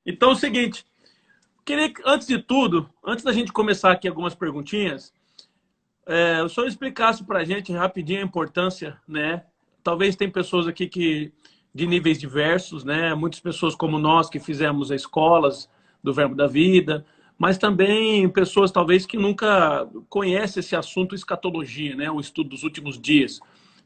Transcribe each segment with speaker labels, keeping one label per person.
Speaker 1: Então é o seguinte, queria que, antes de tudo, antes da gente começar aqui algumas perguntinhas, o senhor explicasse para a gente rapidinho a importância, né? Talvez tem pessoas aqui que de níveis diversos, né? Muitas pessoas como nós que fizemos as escolas do Verbo da Vida, mas também pessoas talvez que nunca conhecem esse assunto escatologia, né? O estudo dos últimos dias.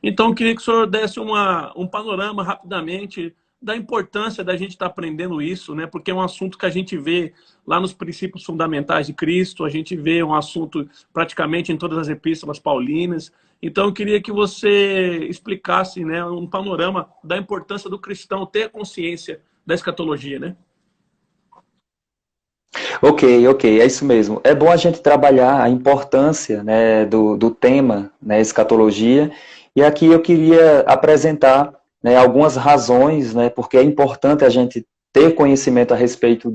Speaker 1: Então, eu queria que o senhor desse um panorama rapidamente da importância da gente estar aprendendo isso, né? Porque é um assunto que a gente vê lá nos princípios fundamentais de Cristo, a gente vê um assunto praticamente em todas as epístolas paulinas. Então, eu queria que você explicasse, né, um panorama da importância do cristão ter consciência da escatologia, né?
Speaker 2: Ok, é isso mesmo. É bom a gente trabalhar a importância, né, do tema, né, escatologia, e aqui eu queria apresentar, né, algumas razões, né, porque é importante a gente ter conhecimento a respeito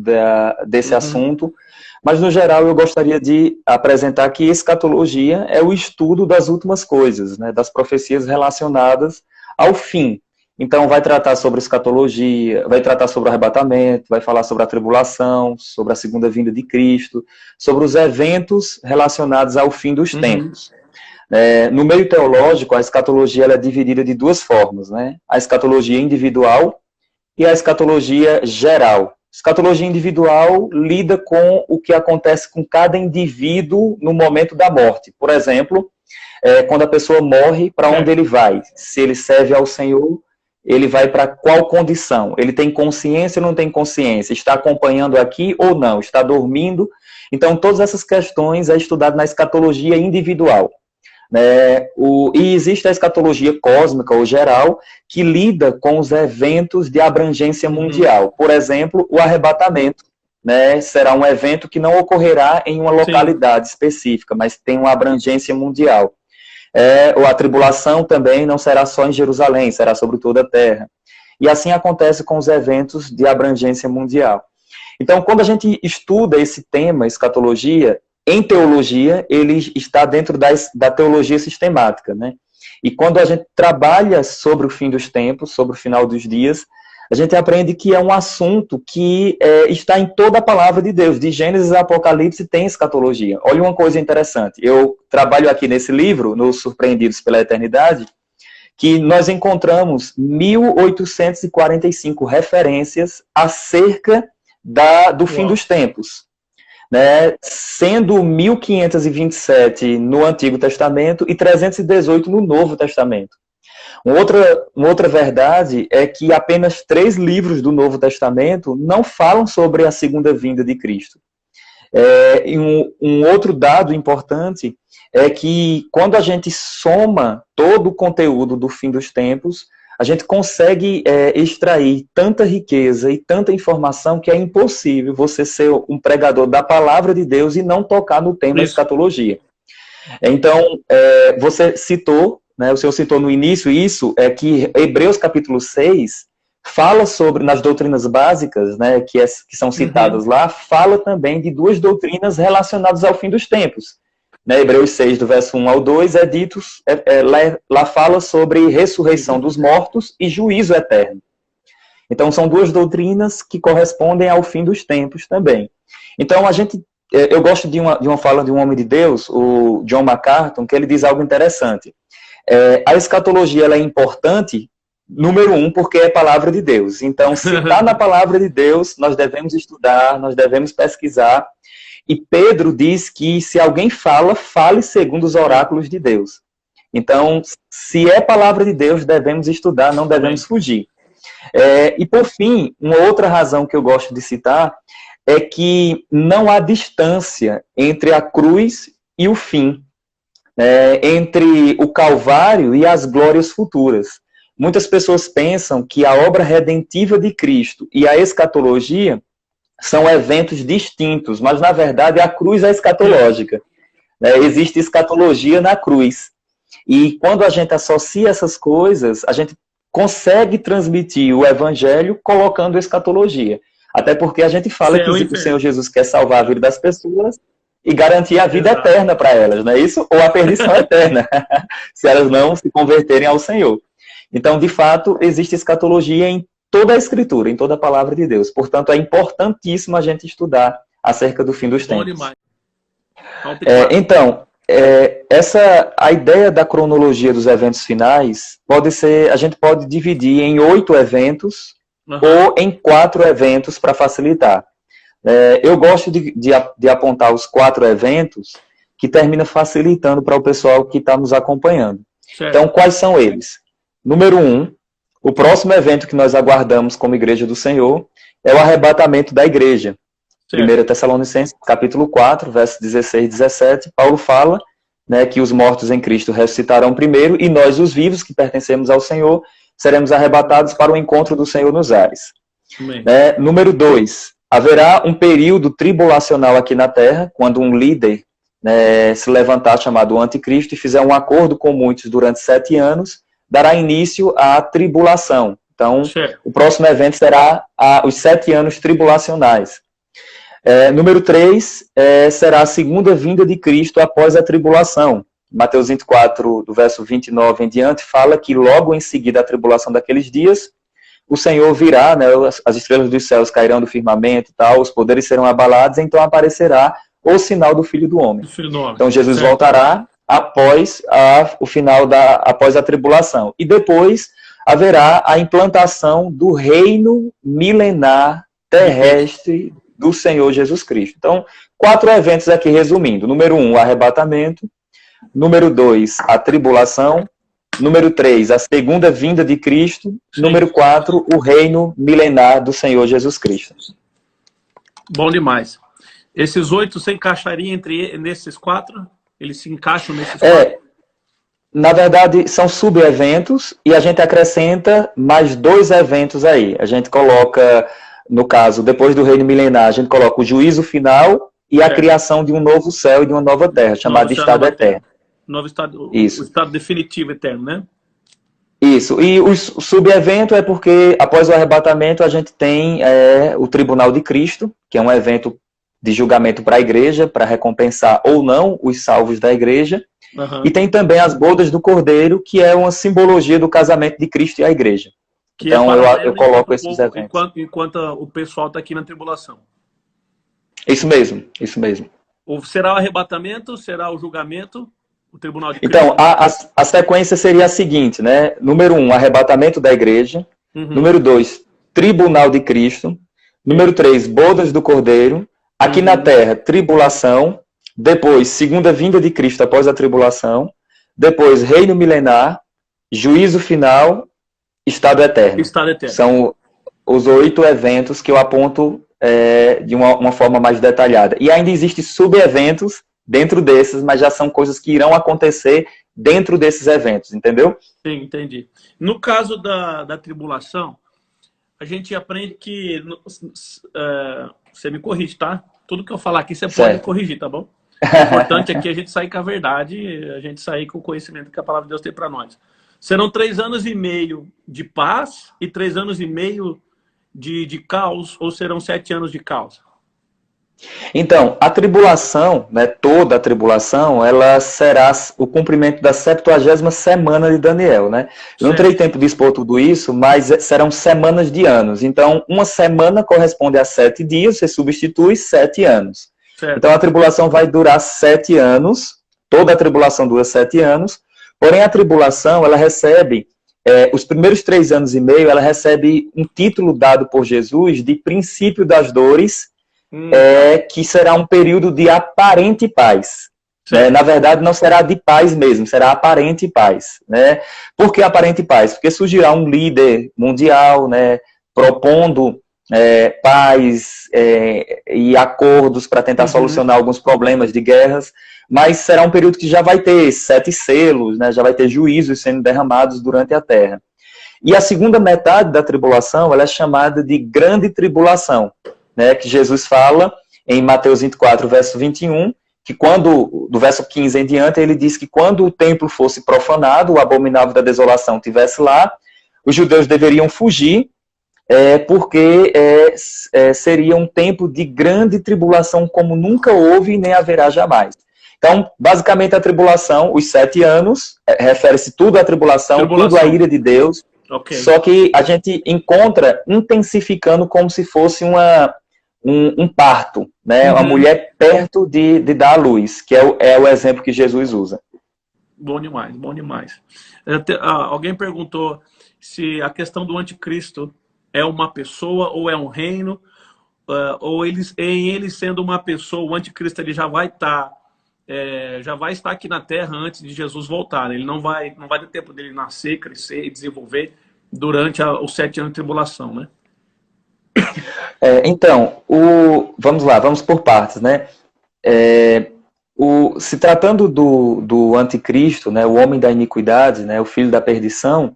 Speaker 2: desse
Speaker 1: Uhum.
Speaker 2: assunto, mas no geral eu gostaria de apresentar que escatologia é o estudo das últimas coisas, né, das profecias relacionadas ao fim. Então, vai tratar sobre escatologia, vai tratar sobre o arrebatamento, vai falar sobre a tribulação, sobre a segunda vinda de Cristo, sobre os eventos relacionados ao fim dos
Speaker 1: Uhum.
Speaker 2: tempos. No meio teológico, a escatologia ela é dividida de duas formas, né? A escatologia individual e a escatologia geral. Escatologia individual lida com o que acontece com cada indivíduo no momento da morte. Por exemplo, quando a pessoa morre, para onde
Speaker 1: Certo.
Speaker 2: ele vai? Se ele serve ao Senhor, ele vai para qual condição? Ele tem consciência ou não tem consciência? Está acompanhando aqui ou não? Está dormindo? Então, todas essas questões é estudado na escatologia individual. E existe a escatologia cósmica ou geral, que lida com os eventos de abrangência
Speaker 1: Uhum.
Speaker 2: mundial. Por exemplo, o arrebatamento, né, será um evento que não ocorrerá em uma
Speaker 1: Sim.
Speaker 2: localidade específica, mas tem uma abrangência mundial. Ou a tribulação também não será só em Jerusalém, será sobre toda a terra. E assim acontece com os eventos de abrangência mundial. Então, quando a gente estuda esse tema, escatologia, em teologia, ele está dentro da teologia sistemática, né? E quando a gente trabalha sobre o fim dos tempos, sobre o final dos dias, a gente aprende que é um assunto que está em toda a palavra de Deus. De Gênesis a Apocalipse tem escatologia. Olha uma coisa interessante. Eu trabalho aqui nesse livro, no Surpreendidos pela Eternidade, que nós encontramos 1845 referências acerca do fim
Speaker 1: Uau.
Speaker 2: dos tempos, né? Sendo 1527 no Antigo Testamento e 318 no Novo Testamento. Uma outra verdade é que apenas 3 livros do Novo Testamento não falam sobre a segunda vinda de Cristo. E um outro dado importante é que quando a gente soma todo o conteúdo do fim dos tempos, a gente consegue extrair tanta riqueza e tanta informação que é impossível você ser um pregador da palavra de Deus e não tocar no tema
Speaker 1: Isso.
Speaker 2: escatologia. Então, você citou, né, o senhor citou no início isso, que Hebreus capítulo 6 fala sobre, nas doutrinas básicas, né, que são
Speaker 1: Uhum.
Speaker 2: citadas lá, fala também de 2 doutrinas relacionadas ao fim dos tempos. Né, Hebreus 6, do verso 1 ao 2, lá fala sobre ressurreição
Speaker 1: Uhum.
Speaker 2: dos mortos e juízo eterno. Então, são 2 doutrinas que correspondem ao fim dos tempos também. Então, eu gosto de uma fala de um homem de Deus, o John MacArthur, que ele diz algo interessante. A escatologia ela é importante, número 1, porque é palavra de Deus. Então, se está na palavra de Deus, nós devemos estudar, nós devemos pesquisar. E Pedro diz que se alguém fala, fale segundo os
Speaker 1: Sim.
Speaker 2: oráculos de Deus. Então, se é palavra de Deus, devemos estudar, não devemos
Speaker 1: Amém.
Speaker 2: fugir. E por fim, uma outra razão que eu gosto de citar é que não há distância entre a cruz e o fim, entre o Calvário e as glórias futuras. Muitas pessoas pensam que a obra redentiva de Cristo e a escatologia são eventos distintos, mas na verdade a cruz é
Speaker 1: Sim.
Speaker 2: escatológica. Existe escatologia na cruz. E quando a gente associa essas coisas, a gente consegue transmitir o evangelho colocando escatologia. Até porque a gente fala que
Speaker 1: Céu e
Speaker 2: o Senhor
Speaker 1: inferno.
Speaker 2: Jesus quer salvar a vida das pessoas e garantir a vida
Speaker 1: Exato.
Speaker 2: eterna para elas, não é isso? Ou a perdição eterna, se elas não se converterem ao Senhor. Então, de fato, existe escatologia em toda a Escritura, em toda a palavra de Deus. Portanto, é importantíssimo a gente estudar acerca do fim dos tempos. Então, a ideia da cronologia dos eventos finais a gente pode dividir em 8 eventos ou em 4 eventos para facilitar. Eu gosto de apontar os 4 eventos que termina facilitando para o pessoal que está nos acompanhando. Certo. Então, quais são eles? Número 1, o próximo evento que nós aguardamos como Igreja do Senhor é o arrebatamento da igreja. Certo. 1 Tessalonicenses, capítulo 4, versos 16 e 17, Paulo fala, né, que os mortos em Cristo ressuscitarão primeiro e nós, os vivos, que pertencemos ao Senhor, seremos arrebatados para o encontro do Senhor nos ares. Número 2, haverá um período tribulacional aqui na Terra, quando um líder se levantar, chamado Anticristo, e fizer um acordo com muitos durante 7 anos, dará início à tribulação. Então, certo. O próximo evento será os 7 anos tribulacionais. Número 3, será a segunda vinda de Cristo após a tribulação. Mateus 24, do verso 29 em diante, fala que logo em seguida a tribulação daqueles dias, o Senhor virá, né, as estrelas dos céus cairão do firmamento e tal, os poderes serão abalados, então aparecerá o sinal do Filho do Homem. Então Jesus certo. Voltará após após a tribulação. E depois haverá a implantação do reino milenar terrestre do Senhor Jesus Cristo. Então, 4 eventos aqui resumindo. Número 1, o arrebatamento. Número 2, a tribulação. Número 3, a segunda vinda de Cristo. Sim. Número 4, o reino milenar do Senhor Jesus Cristo.
Speaker 1: Bom demais. Esses 8 se encaixariam nesses 4? Eles se encaixam nesses 4?
Speaker 2: Na verdade, são sub-eventos e a gente acrescenta mais 2 eventos aí. A gente coloca, no caso, depois do reino milenar, a gente coloca o juízo final e a criação de um novo céu e de uma nova terra, chamado estado eterno.
Speaker 1: Novo estado, isso. O estado definitivo eterno, né?
Speaker 2: Isso. E o sub-evento é porque, após o arrebatamento, a gente tem o Tribunal de Cristo, que é um evento de julgamento para a igreja, para recompensar ou não os salvos da igreja. Uhum. E tem também as bodas do Cordeiro, que é uma simbologia do casamento de Cristo e a igreja. Que então eu coloco esses eventos.
Speaker 1: Enquanto o pessoal está aqui na tribulação.
Speaker 2: Isso mesmo, isso mesmo.
Speaker 1: Será o arrebatamento, será o julgamento, o Tribunal de Cristo?
Speaker 2: Então, a sequência seria a seguinte, né? Número 1, arrebatamento da igreja. Uhum. Número 2, Tribunal de Cristo. Número 3, bodas do Cordeiro. Aqui na Terra, tribulação. Depois, segunda vinda de Cristo após a tribulação. Depois, reino milenar. Juízo final. Estado eterno.
Speaker 1: Estado eterno.
Speaker 2: São os 8 eventos que eu aponto de uma forma mais detalhada. E ainda existem sub-eventos dentro desses, mas já são coisas que irão acontecer dentro desses eventos, entendeu?
Speaker 1: Sim, entendi. No caso da tribulação, a gente aprende que... você me corrige, tá? Tudo que eu falar aqui, você pode me corrigir, tá bom? O importante aqui é a gente sair com a verdade, a gente sair com o conhecimento que a palavra de Deus tem para nós. Serão 3 anos e meio de paz e 3 anos e meio de caos, ou serão 7 anos de caos?
Speaker 2: Então, a tribulação, né, toda a tribulação, ela será o cumprimento da 70ª semana de Daniel, né? Eu não terei tempo de expor tudo isso, mas serão semanas de anos. Então, uma semana corresponde a 7 dias, você substitui 7 anos. Certo. Então, a tribulação vai durar 7 anos, toda a tribulação dura 7 anos, porém a tribulação, ela recebe, os primeiros 3 anos e meio, ela recebe um título dado por Jesus de princípio das dores, que será um período de aparente paz. Na verdade, não será de paz mesmo, será aparente paz. Né? Por que aparente paz? Porque surgirá um líder mundial, né, propondo paz e acordos para tentar solucionar alguns problemas de guerras, mas será um período que já vai ter 7 selos, né, já vai ter juízos sendo derramados durante a terra. E a segunda metade da tribulação, ela é chamada de grande tribulação, né, que Jesus fala em Mateus 24, verso 21, que quando, do verso 15 em diante, ele diz que quando o templo fosse profanado, o abominável da desolação estivesse lá, os judeus deveriam fugir, porque seria um tempo de grande tribulação como nunca houve e nem haverá jamais. Então, basicamente, a tribulação, os 7 anos, refere-se tudo à tribulação, tudo à ira de Deus,
Speaker 1: Ok.
Speaker 2: Só que a gente encontra intensificando como se fosse um parto, né? Uma mulher perto de dar à luz, que é o exemplo que Jesus usa.
Speaker 1: Bom demais, bom demais. Alguém perguntou se a questão do anticristo é uma pessoa ou é um reino, ou em ele sendo uma pessoa, o anticristo ele já vai estar aqui na Terra antes de Jesus voltar. Ele não vai ter tempo dele nascer, crescer e desenvolver durante os 7 anos de tribulação, né?
Speaker 2: Então, vamos lá, vamos por partes, né? Se tratando do anticristo, né, o homem da iniquidade, né, o filho da perdição,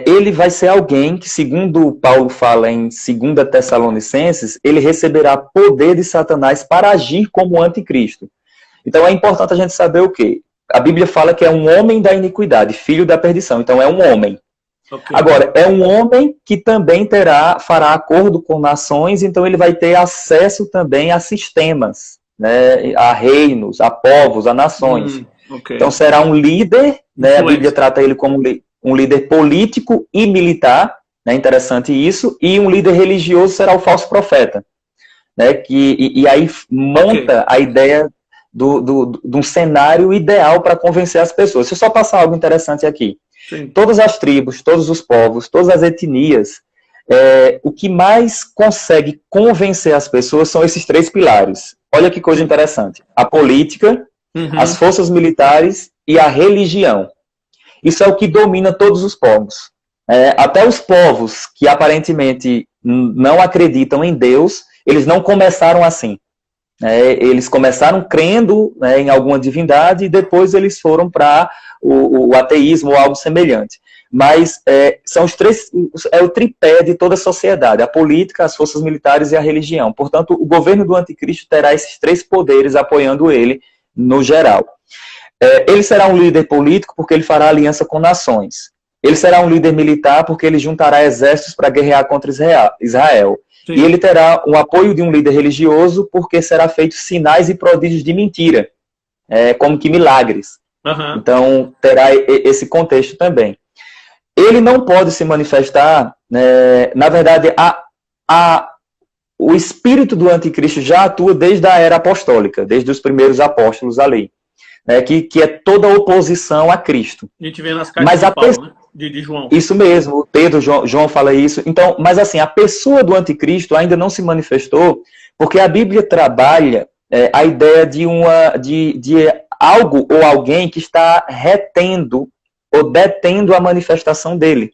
Speaker 2: ele vai ser alguém que, segundo Paulo fala em 2 Tessalonicenses, ele receberá poder de Satanás para agir como anticristo. Então é importante a gente saber o quê? A Bíblia fala que é um homem da iniquidade, filho da perdição, então é um homem. Okay. Agora, é um homem que também fará acordo com nações, então ele vai ter acesso também a sistemas, né, a reinos, a povos, a nações. Okay. Então será um líder, né, a Bíblia trata ele como um líder político e militar, né, interessante isso, e um líder religioso será o falso profeta, né, e aí monta a ideia de um cenário ideal para convencer as pessoas. Deixa eu só passar algo interessante aqui. Sim. Todas as tribos, todos os povos, todas as etnias, o que mais consegue convencer as pessoas são esses 3 pilares. Olha que coisa interessante. A política, as forças militares e a religião. Isso é o que domina todos os povos. Até os povos que aparentemente não acreditam em Deus, eles não começaram assim. Eles começaram crendo, né, em alguma divindade e depois eles foram para o ateísmo ou algo semelhante. Mas são os 3, é o tripé de toda a sociedade, a política, as forças militares e a religião. Portanto, o governo do anticristo terá esses 3 poderes apoiando ele no geral. Ele será um líder político porque ele fará aliança com nações. Ele será um líder militar porque ele juntará exércitos para guerrear contra Israel. Sim. E ele terá o apoio de um líder religioso porque será feito sinais e prodígios de mentira, como que milagres. Então, terá esse contexto também. Ele não pode se manifestar, na verdade, o espírito do anticristo já atua desde a era apostólica, desde os primeiros apóstolos ali, que é toda a oposição a Cristo.
Speaker 1: A gente vê nas cartas de Paulo, né? De João.
Speaker 2: Isso mesmo, o Pedro, João fala isso. Então, mas assim, a pessoa do anticristo ainda não se manifestou, porque a Bíblia trabalha a ideia de algo ou alguém que está retendo ou detendo a manifestação dele.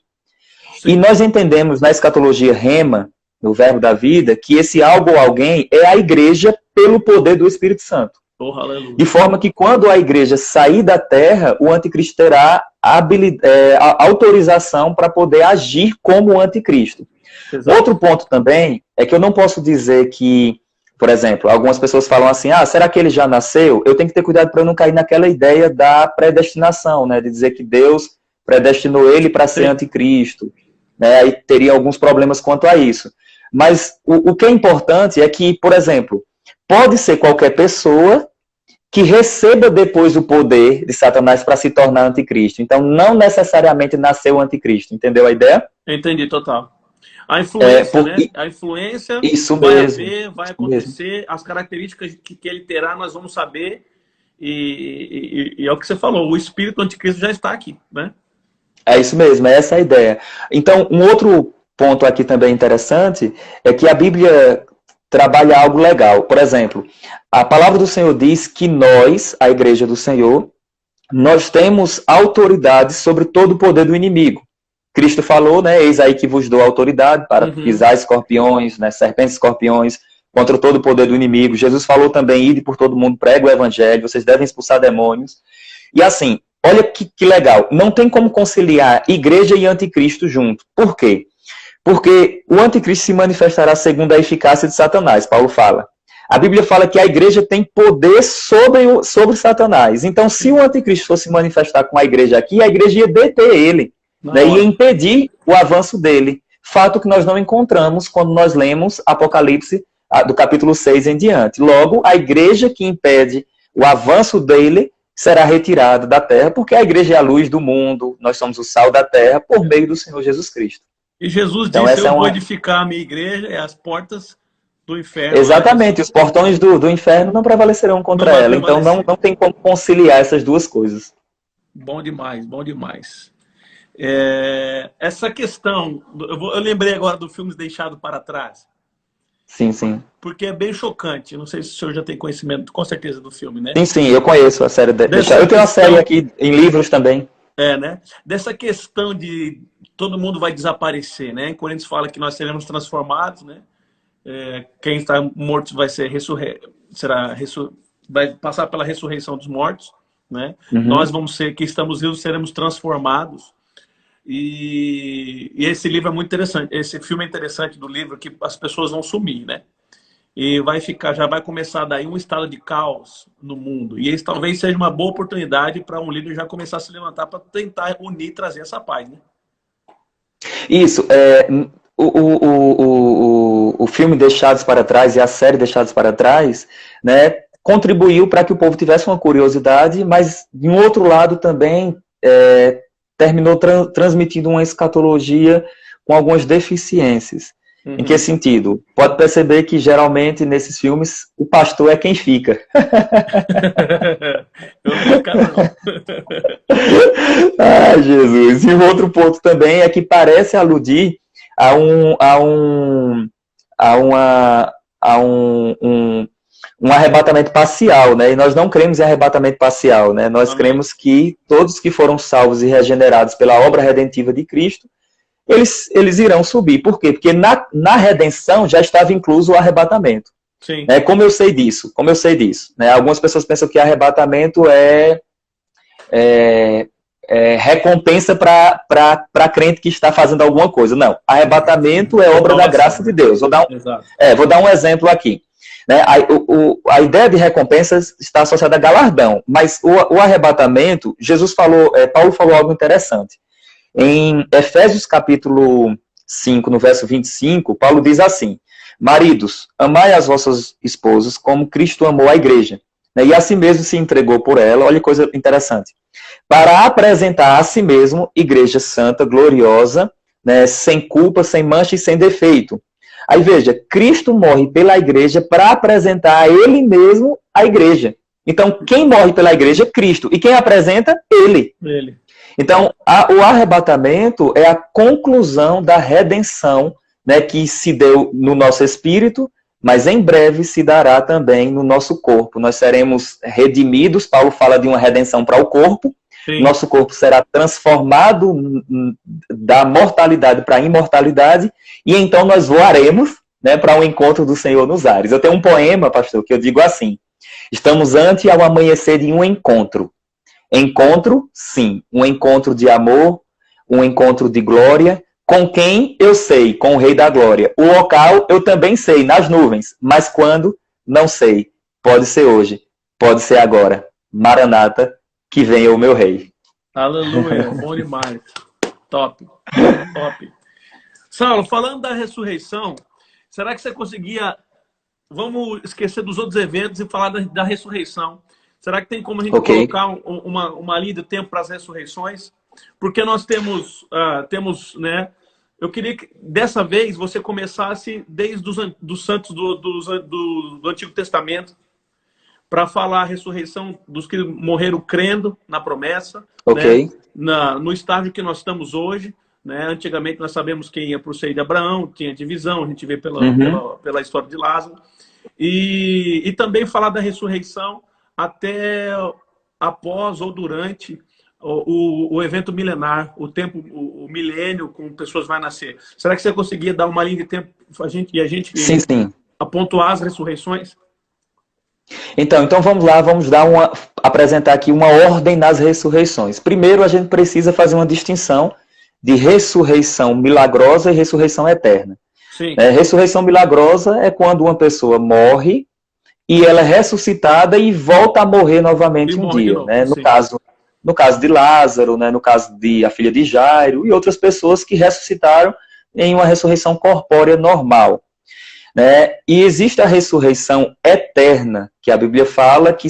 Speaker 2: Sim. E nós entendemos na escatologia rema, no verbo da vida, que esse algo ou alguém é a igreja pelo poder do Espírito Santo.
Speaker 1: Oh,
Speaker 2: de forma que quando a igreja sair da terra, o anticristo terá a autorização para poder agir como o anticristo. Exato. Outro ponto também é que eu não posso dizer que, por exemplo, algumas pessoas falam assim, será que ele já nasceu? Eu tenho que ter cuidado para eu não cair naquela ideia da predestinação, né, de dizer que Deus predestinou ele para ser anticristo. Né, aí teria alguns problemas quanto a isso. Mas o que é importante é que, por exemplo, pode ser qualquer pessoa que receba depois o poder de Satanás para se tornar anticristo. Então, não necessariamente nasceu o anticristo. Entendeu a ideia?
Speaker 1: Entendi, total. A influência, né? A influência
Speaker 2: isso
Speaker 1: vai
Speaker 2: mesmo,
Speaker 1: haver, vai acontecer, mesmo. As características que ele terá, nós vamos saber. E é o que você falou, o espírito do anticristo já está aqui, né?
Speaker 2: É isso mesmo, é essa a ideia. Então, um outro ponto aqui também interessante é que a Bíblia trabalha algo legal. Por exemplo, a palavra do Senhor diz que nós, a igreja do Senhor, nós temos autoridade sobre todo o poder do inimigo. Cristo falou, né, eis aí que vos dou autoridade para pisar escorpiões, né, serpentes e escorpiões, contra todo o poder do inimigo. Jesus falou também, ide por todo mundo, prega o evangelho, vocês devem expulsar demônios. E assim, olha que legal, não tem como conciliar igreja e anticristo junto. Por quê? Porque o anticristo se manifestará segundo a eficácia de Satanás, Paulo fala. A Bíblia fala que a igreja tem poder sobre Satanás. Então, se o anticristo fosse manifestar com a igreja aqui, a igreja ia deter ele, né, ia impedir o avanço dele. Fato que nós não encontramos quando nós lemos Apocalipse, do capítulo 6 em diante. Logo, a igreja que impede o avanço dele será retirada da terra, porque a igreja é a luz do mundo, nós somos o sal da terra, por meio do Senhor Jesus Cristo.
Speaker 1: E Jesus
Speaker 2: Então,
Speaker 1: disse,
Speaker 2: essa
Speaker 1: eu
Speaker 2: é
Speaker 1: vou
Speaker 2: uma...
Speaker 1: edificar a minha igreja e as portas do inferno.
Speaker 2: Exatamente, os portões do inferno não prevalecerão contra ela. Então, não tem como conciliar essas duas coisas.
Speaker 1: Bom demais, bom demais. Essa questão, eu lembrei agora do filme Deixado para Trás.
Speaker 2: Sim, sim.
Speaker 1: Porque é bem chocante. Não sei se o senhor já tem conhecimento, com certeza, do filme, né?
Speaker 2: Sim, sim, eu conheço a série Deixado. Eu tenho uma série aqui em livros também.
Speaker 1: Né? Dessa questão de todo mundo vai desaparecer, né? Em Coríntios fala que nós seremos transformados, né? Quem está morto vai ser vai passar pela ressurreição dos mortos, né?
Speaker 2: Uhum.
Speaker 1: Nós vamos ser, que estamos vivos, seremos transformados. E esse livro é muito interessante. Esse filme é interessante do livro, que as pessoas vão sumir, né? E já vai começar daí um estado de caos no mundo. E esse talvez seja uma boa oportunidade para um líder já começar a se levantar para tentar unir e trazer essa paz, né?
Speaker 2: Isso. O filme Deixados para Trás e a série Deixados para Trás, né, contribuiu para que o povo tivesse uma curiosidade, mas, de um outro lado, também terminou transmitindo uma escatologia com algumas deficiências. Uhum. Em que sentido? Pode perceber que, geralmente, nesses filmes, o pastor é quem fica.
Speaker 1: Eu não vou ficar, não.
Speaker 2: Ai, Jesus. E o outro ponto também é que parece aludir a um arrebatamento parcial, né? E nós não cremos em arrebatamento parcial, né? Nós cremos que todos que foram salvos e regenerados pela obra redentiva de Cristo, eles irão subir. Por quê? Porque na redenção já estava incluso o arrebatamento.
Speaker 1: Sim.
Speaker 2: Né? Como eu sei disso? Né? Algumas pessoas pensam que arrebatamento é recompensa para crente que está fazendo alguma coisa. Não. Arrebatamento é obra da graça de Deus. Vou dar um exemplo aqui. Né? A ideia de recompensas está associada a galardão, mas o arrebatamento, Paulo falou algo interessante. Em Efésios capítulo 5, no verso 25, Paulo diz assim: maridos, amai as vossas esposas como Cristo amou a igreja, né? E a si mesmo se entregou por ela, olha que coisa interessante, para apresentar a si mesmo igreja santa, gloriosa, né? Sem culpa, sem mancha e sem defeito. Aí veja, Cristo morre pela igreja para apresentar a ele mesmo a igreja. Então, quem morre pela igreja é Cristo. E quem apresenta? Ele. Então, o arrebatamento é a conclusão da redenção, né, que se deu no nosso espírito, mas em breve se dará também no nosso corpo. Nós seremos redimidos, Paulo fala de uma redenção para o corpo. Sim. Nosso corpo será transformado da mortalidade para a imortalidade, e então nós voaremos, né, para um encontro do Senhor nos ares. Eu tenho um poema, pastor, que eu digo assim: estamos ante ao amanhecer de um encontro. Encontro, sim, um encontro de amor, um encontro de glória, com quem eu sei, com o Rei da Glória. O local eu também sei, nas nuvens, mas quando, não sei. Pode ser hoje, pode ser agora. Maranata, que venha o meu Rei.
Speaker 1: Aleluia, bom demais. Top, top. Saulo, falando da ressurreição, será que você conseguia... Vamos esquecer dos outros eventos e falar da ressurreição. Será que tem como a gente colocar uma linha de tempo para as ressurreições? Porque nós temos, né? Eu queria que dessa vez você começasse desde dos santos do Antigo Testamento para falar a ressurreição dos que morreram crendo na promessa, né? No estágio que nós estamos hoje. Né? Antigamente nós sabemos quem ia para o seio de Abraão, tinha divisão, a gente vê pela história de Lázaro. E também falar da ressurreição até após ou durante o evento milenar, o milênio com pessoas vai nascer. Será que você conseguia dar uma linha de tempo a gente
Speaker 2: sim.
Speaker 1: Pontuar as ressurreições?
Speaker 2: Então vamos lá, apresentar aqui uma ordem nas ressurreições. Primeiro, a gente precisa fazer uma distinção de ressurreição milagrosa e ressurreição eterna.
Speaker 1: Sim.
Speaker 2: Ressurreição milagrosa é quando uma pessoa morre e ela é ressuscitada e volta a morrer novamente um dia. Novo, né? No caso de Lázaro, né? No caso de a filha de Jairo e outras pessoas que ressuscitaram em uma ressurreição corpórea normal. né? E existe a ressurreição eterna, que a Bíblia fala que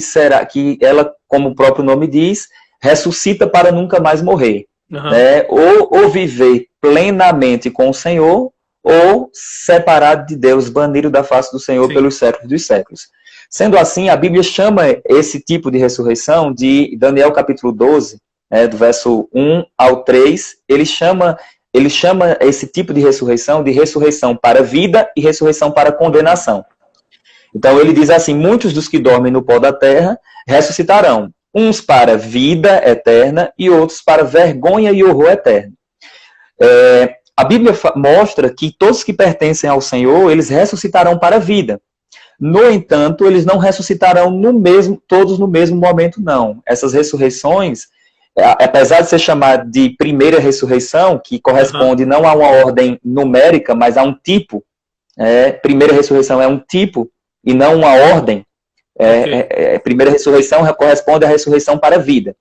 Speaker 2: ela, como o próprio nome diz, ressuscita para nunca mais morrer. Né? Ou viver plenamente com o Senhor, ou separado de Deus, banido da face do Senhor pelos séculos dos séculos. Sendo assim, a Bíblia chama esse tipo de ressurreição de Daniel capítulo 12, do verso 1 ao 3, ele chama esse tipo de ressurreição para a vida e ressurreição para a condenação. Então ele diz assim: muitos dos que dormem no pó da terra ressuscitarão, uns para vida eterna e outros para vergonha e horror eterno. A Bíblia mostra que todos que pertencem ao Senhor, eles ressuscitarão para a vida. No entanto, eles não ressuscitarão todos no mesmo momento, não. Essas ressurreições, apesar de ser chamada de primeira ressurreição, que corresponde não a uma ordem numérica, mas a um tipo, primeira ressurreição é um tipo e não uma ordem, primeira ressurreição corresponde à ressurreição para a vida.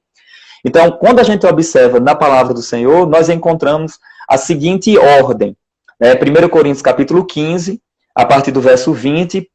Speaker 2: Então, quando a gente observa na palavra do Senhor, nós encontramos a seguinte ordem. 1 Coríntios capítulo 15, a partir do verso 20,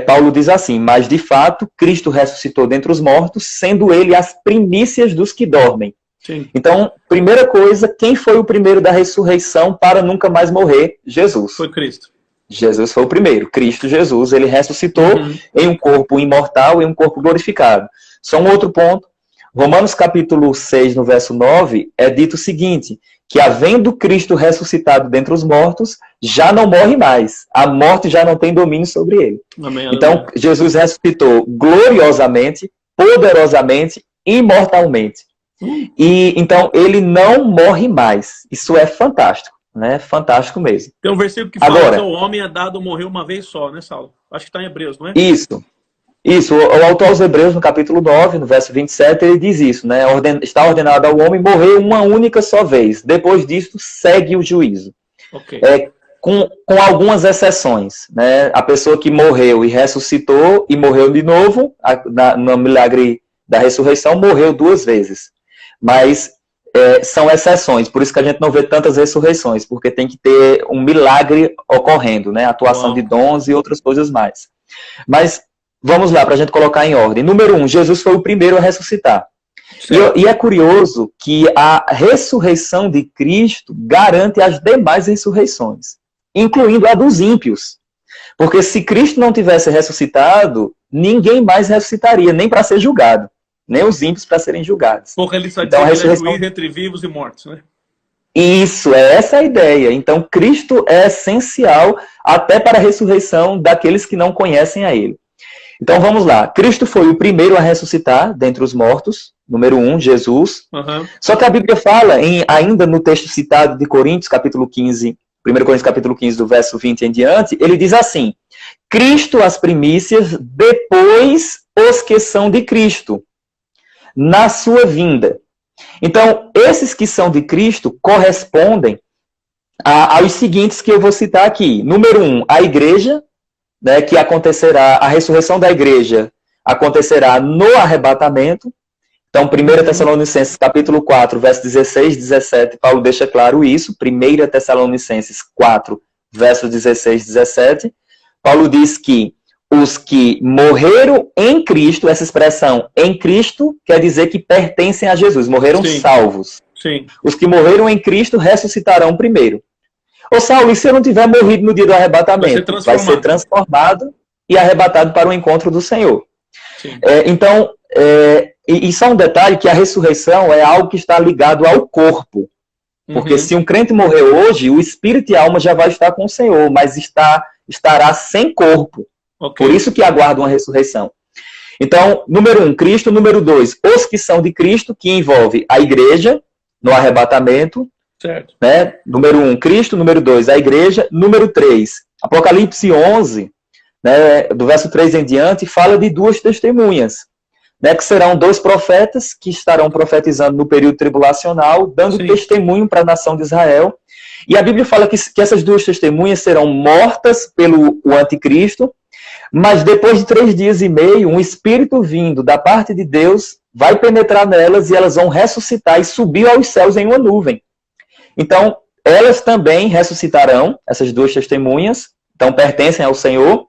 Speaker 2: Paulo diz assim: mas de fato, Cristo ressuscitou dentre os mortos, sendo ele as primícias dos que dormem. Sim. Então, primeira coisa, quem foi o primeiro da ressurreição para nunca mais morrer? Jesus.
Speaker 1: Foi Cristo.
Speaker 2: Jesus foi o primeiro. Cristo Jesus, ele ressuscitou em um corpo imortal e um corpo glorificado. Só um outro ponto. Romanos capítulo 6, no verso 9, é dito o seguinte: que havendo Cristo ressuscitado dentre os mortos, já não morre mais. A morte já não tem domínio sobre ele. Amém, então, amém. Jesus ressuscitou gloriosamente, poderosamente, imortalmente. E então ele não morre mais. Isso é fantástico, né? Fantástico mesmo.
Speaker 1: Tem um versículo que fala que o homem é dado morrer uma vez só, né, Saulo? Acho que está em Hebreus, não é?
Speaker 2: Isso, o autor aos Hebreus, no capítulo 9, no verso 27, ele diz isso, né? Está ordenado ao homem morrer uma única só vez. Depois disso, segue o juízo. Okay. Com algumas exceções, né? A pessoa que morreu e ressuscitou e morreu de novo, no milagre da ressurreição, morreu 2 vezes. Mas são exceções, por isso que a gente não vê tantas ressurreições, porque tem que ter um milagre ocorrendo, né? Atuação de dons e outras coisas mais. Mas vamos lá, para a gente colocar em ordem. Número 1, Jesus foi o primeiro a ressuscitar. E é curioso que a ressurreição de Cristo garante as demais ressurreições, incluindo a dos ímpios. Porque se Cristo não tivesse ressuscitado, ninguém mais ressuscitaria, nem para ser julgado, nem os ímpios para serem julgados.
Speaker 1: Porque ele está dizendo que ele é juiz entre vivos e mortos, né?
Speaker 2: Isso, essa é a ideia. Então, Cristo é essencial até para a ressurreição daqueles que não conhecem a Ele. Então vamos lá, Cristo foi o primeiro a ressuscitar dentre os mortos, número 1, Jesus. Só que a Bíblia fala, ainda no texto citado de Coríntios, capítulo 15, 1 Coríntios capítulo 15, do verso 20 em diante, ele diz assim: Cristo as primícias, depois os que são de Cristo, na sua vinda. Então, esses que são de Cristo correspondem aos seguintes que eu vou citar aqui. Número 1, a igreja, né, que acontecerá, a ressurreição da igreja acontecerá no arrebatamento. Então, 1 Tessalonicenses capítulo 4, verso 16 e 17, Paulo deixa claro isso. 1 Tessalonicenses 4, verso 16 e 17, Paulo diz que os que morreram em Cristo, essa expressão em Cristo quer dizer que pertencem a Jesus, morreram salvos.
Speaker 1: Sim.
Speaker 2: Os que morreram em Cristo ressuscitarão primeiro. Ô Saulo, e se eu não tiver morrido no dia do arrebatamento? Vai ser transformado e arrebatado para o encontro do Senhor. Então, e só um detalhe, que a ressurreição é algo que está ligado ao corpo. Porque se um crente morrer hoje, o espírito e a alma já vai estar com o Senhor, mas estará sem corpo. Okay. Por isso que aguarda uma ressurreição. Então, número 1, Cristo. Número 2, os que são de Cristo, que envolve a igreja no arrebatamento.
Speaker 1: Certo.
Speaker 2: Né? Número 1, Cristo. Número 2, a igreja. Número 3, Apocalipse 11, né, do verso 3 em diante, fala de 2 testemunhas, né, que serão 2 profetas que estarão profetizando no período tribulacional, dando testemunho para a nação de Israel. E a Bíblia fala que essas 2 testemunhas serão mortas pelo anticristo, mas depois de 3 dias e meio, um espírito vindo da parte de Deus vai penetrar nelas e elas vão ressuscitar e subir aos céus em uma nuvem. Então, elas também ressuscitarão, essas 2 testemunhas, então pertencem ao Senhor.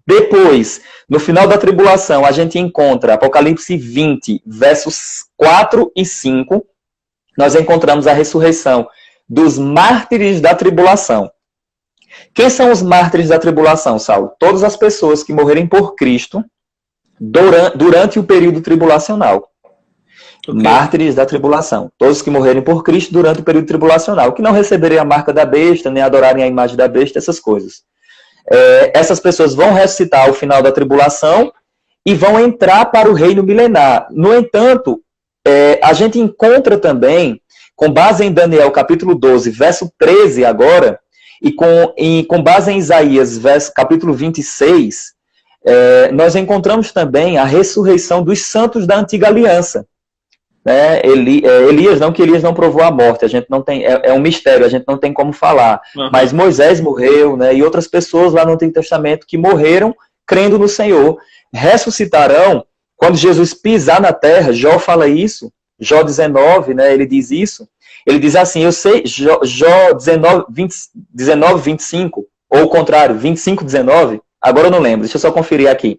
Speaker 2: Depois, no final da tribulação, a gente encontra Apocalipse 20, versos 4 e 5. Nós encontramos a ressurreição dos mártires da tribulação. Quem são os mártires da tribulação, Saulo? Todas as pessoas que morrerem por Cristo durante o período tribulacional. Okay. Mártires da tribulação. Todos que morrerem por Cristo durante o período tribulacional, que não receberem a marca da besta, nem adorarem a imagem da besta, essas coisas. Essas pessoas vão ressuscitar ao final da tribulação e vão entrar para o reino milenar. No entanto, a gente encontra também, com base em Daniel capítulo 12, verso 13 agora, e com base em Isaías capítulo 26, nós encontramos também a ressurreição dos santos da antiga aliança. Elias não provou a morte, a gente não tem, é um mistério, a gente não tem como falar. Uhum. Mas Moisés morreu, né, e outras pessoas lá no Antigo Testamento que morreram crendo no Senhor, ressuscitarão quando Jesus pisar na terra. Jó fala isso, Jó 19, né, ele diz isso. Ele diz assim, eu sei, Jó 19, 25, ou o contrário, 25, 19, agora eu não lembro, deixa eu só conferir aqui.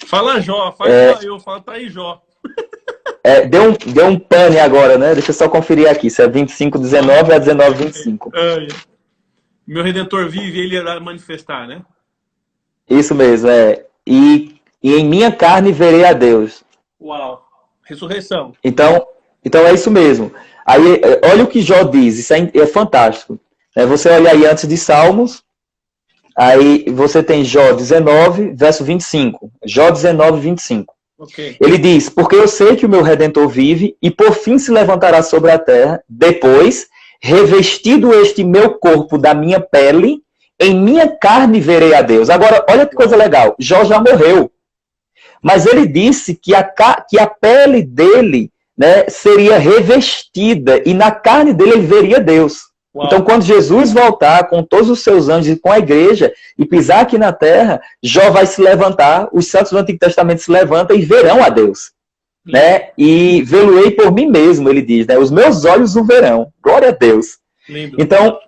Speaker 1: Fala Jó, fala tá aí Jó.
Speaker 2: Deu um pane agora, né? Deixa eu só conferir aqui, se é 25, 19 ou é 19, 25.
Speaker 1: Meu Redentor vive, ele irá manifestar, né?
Speaker 2: Isso mesmo, E em minha carne verei a Deus.
Speaker 1: Uau, ressurreição.
Speaker 2: Então é isso mesmo. Aí, olha o que Jó diz, isso é fantástico. Você olha aí antes de Salmos, aí você tem Jó 19, verso 25. Jó 19, 25. Okay. Ele diz, porque eu sei que o meu Redentor vive e por fim se levantará sobre a terra, depois, revestido este meu corpo da minha pele, em minha carne verei a Deus. Agora, olha que coisa legal, Jó já morreu, mas ele disse que a pele dele, né, seria revestida e na carne dele ele veria Deus. Uau. Então, quando Jesus voltar com todos os seus anjos e com a igreja e pisar aqui na terra, Jó vai se levantar, os santos do Antigo Testamento se levantam e verão a Deus. Né? E vê-lo-ei por mim mesmo, ele diz, né? Os meus olhos o verão. Glória a Deus. Lindo. Então,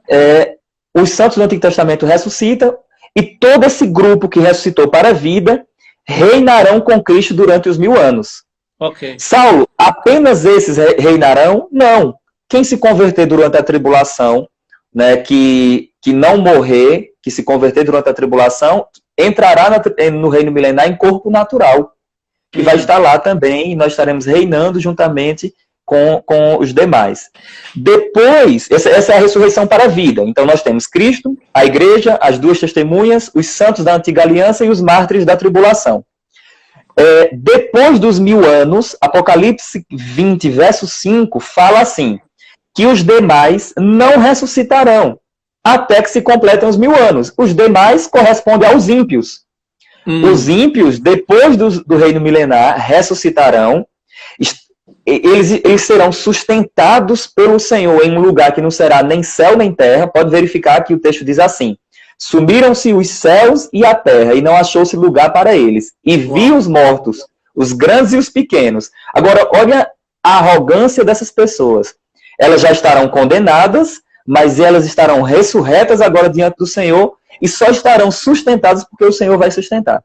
Speaker 2: os santos do Antigo Testamento ressuscitam e todo esse grupo que ressuscitou para a vida reinarão com Cristo durante os 1000 anos. Okay. Saulo, apenas esses reinarão? Não. Quem se converter durante a tribulação, né, que não morrer, que se converter durante a tribulação, entrará no reino milenar em corpo natural, que vai estar lá também, e nós estaremos reinando juntamente com os demais. Depois, essa é a ressurreição para a vida. Então nós temos Cristo, a igreja, as duas testemunhas, os santos da antiga aliança e os mártires da tribulação. Depois dos 1000 anos, Apocalipse 20, verso 5, fala assim, que os demais não ressuscitarão, até que se completem os 1000 anos. Os demais correspondem aos ímpios. Os ímpios, depois do reino milenar, ressuscitarão, eles serão sustentados pelo Senhor em um lugar que não será nem céu nem terra. Pode verificar que o texto diz assim, sumiram-se os céus e a terra, e não achou-se lugar para eles. E vi os mortos, os grandes e os pequenos. Agora, olha a arrogância dessas pessoas. Elas já estarão condenadas, mas elas estarão ressurretas agora diante do Senhor e só estarão sustentadas porque o Senhor vai sustentar.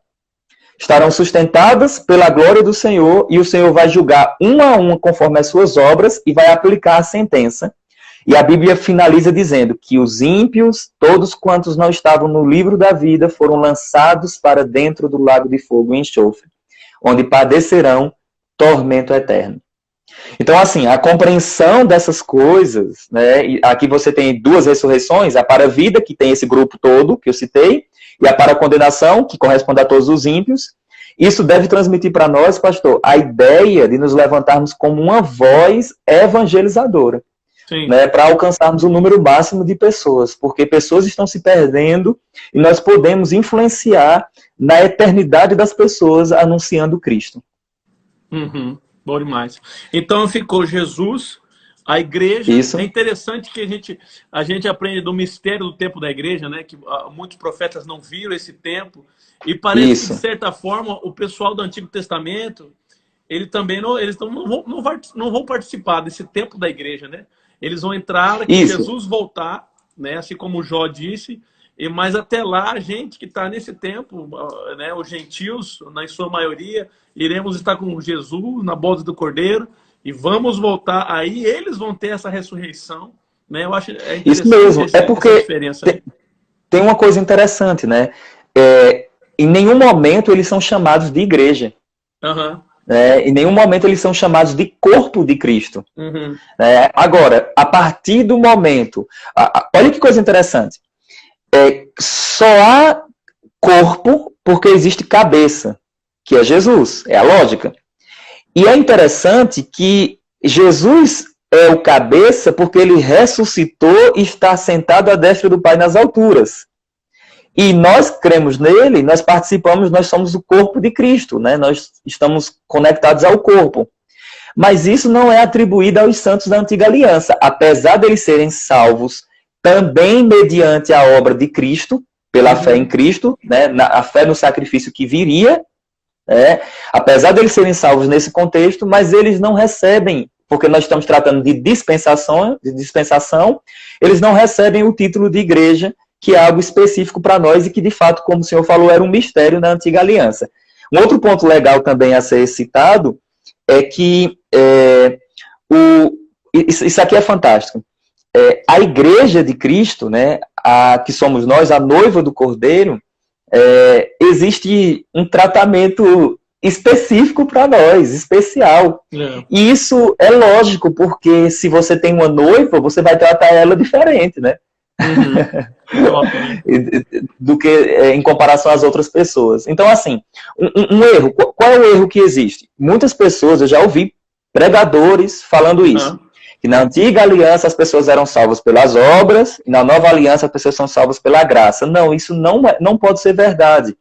Speaker 2: Estarão sustentadas pela glória do Senhor e o Senhor vai julgar uma a uma conforme as suas obras e vai aplicar a sentença. E a Bíblia finaliza dizendo que os ímpios, todos quantos não estavam no livro da vida, foram lançados para dentro do lago de fogo e enxofre, onde padecerão tormento eterno. Então, assim, a compreensão dessas coisas, né, e aqui você tem duas ressurreições, a para a vida, que tem esse grupo todo que eu citei, e a para a condenação, que corresponde a todos os ímpios. Isso deve transmitir para nós, pastor, a ideia de nos levantarmos como uma voz evangelizadora, né, para alcançarmos um número máximo de pessoas, porque pessoas estão se perdendo e nós podemos influenciar na eternidade das pessoas anunciando Cristo.
Speaker 1: Uhum. Bom demais. Então ficou Jesus, a igreja. Isso. É interessante que a gente aprende do mistério do tempo da igreja, né? Que muitos profetas não viram esse tempo. E parece que, de certa forma, o pessoal do Antigo Testamento, eles não vão participar desse tempo da igreja, né? Eles vão entrar, que Jesus voltar, né? Assim como Jó disse, Mas até lá, a gente que está nesse tempo, né, os gentios, na sua maioria, iremos estar com Jesus na boda do Cordeiro e vamos voltar. Aí eles vão ter essa ressurreição. Né? Eu acho
Speaker 2: Isso mesmo, é porque
Speaker 1: essa diferença.
Speaker 2: Tem uma coisa interessante, né? Em nenhum momento eles são chamados de igreja.
Speaker 1: Uhum.
Speaker 2: Em nenhum momento eles são chamados de corpo de Cristo.
Speaker 1: Uhum.
Speaker 2: Agora, a partir do momento... olha que coisa interessante. Só há corpo porque existe cabeça, que é Jesus. É a lógica. E é interessante que Jesus é o cabeça porque ele ressuscitou e está sentado à destra do Pai nas alturas. E nós cremos nele, nós participamos, nós somos o corpo de Cristo, né? Nós estamos conectados ao corpo. Mas isso não é atribuído aos santos da antiga aliança. Apesar deles serem salvos também mediante a obra de Cristo, pela fé em Cristo, né? A fé no sacrifício que viria, apesar deles serem salvos nesse contexto, mas eles não recebem, porque nós estamos tratando de dispensação, eles não recebem o título de igreja, que é algo específico para nós e que, de fato, como o senhor falou, era um mistério na antiga aliança. Um outro ponto legal também a ser citado é que isso aqui é fantástico. A igreja de Cristo, né, que somos nós, a noiva do Cordeiro, existe um tratamento específico para nós, especial. E isso é lógico, porque se você tem uma noiva, você vai tratar ela diferente, né? Do que em comparação às outras pessoas. Então, assim, um erro. Qual é o erro que existe? Muitas pessoas, eu já ouvi pregadores falando isso. Que na antiga aliança as pessoas eram salvas pelas obras, e na nova aliança as pessoas são salvas pela graça. Não, isso não pode ser verdade.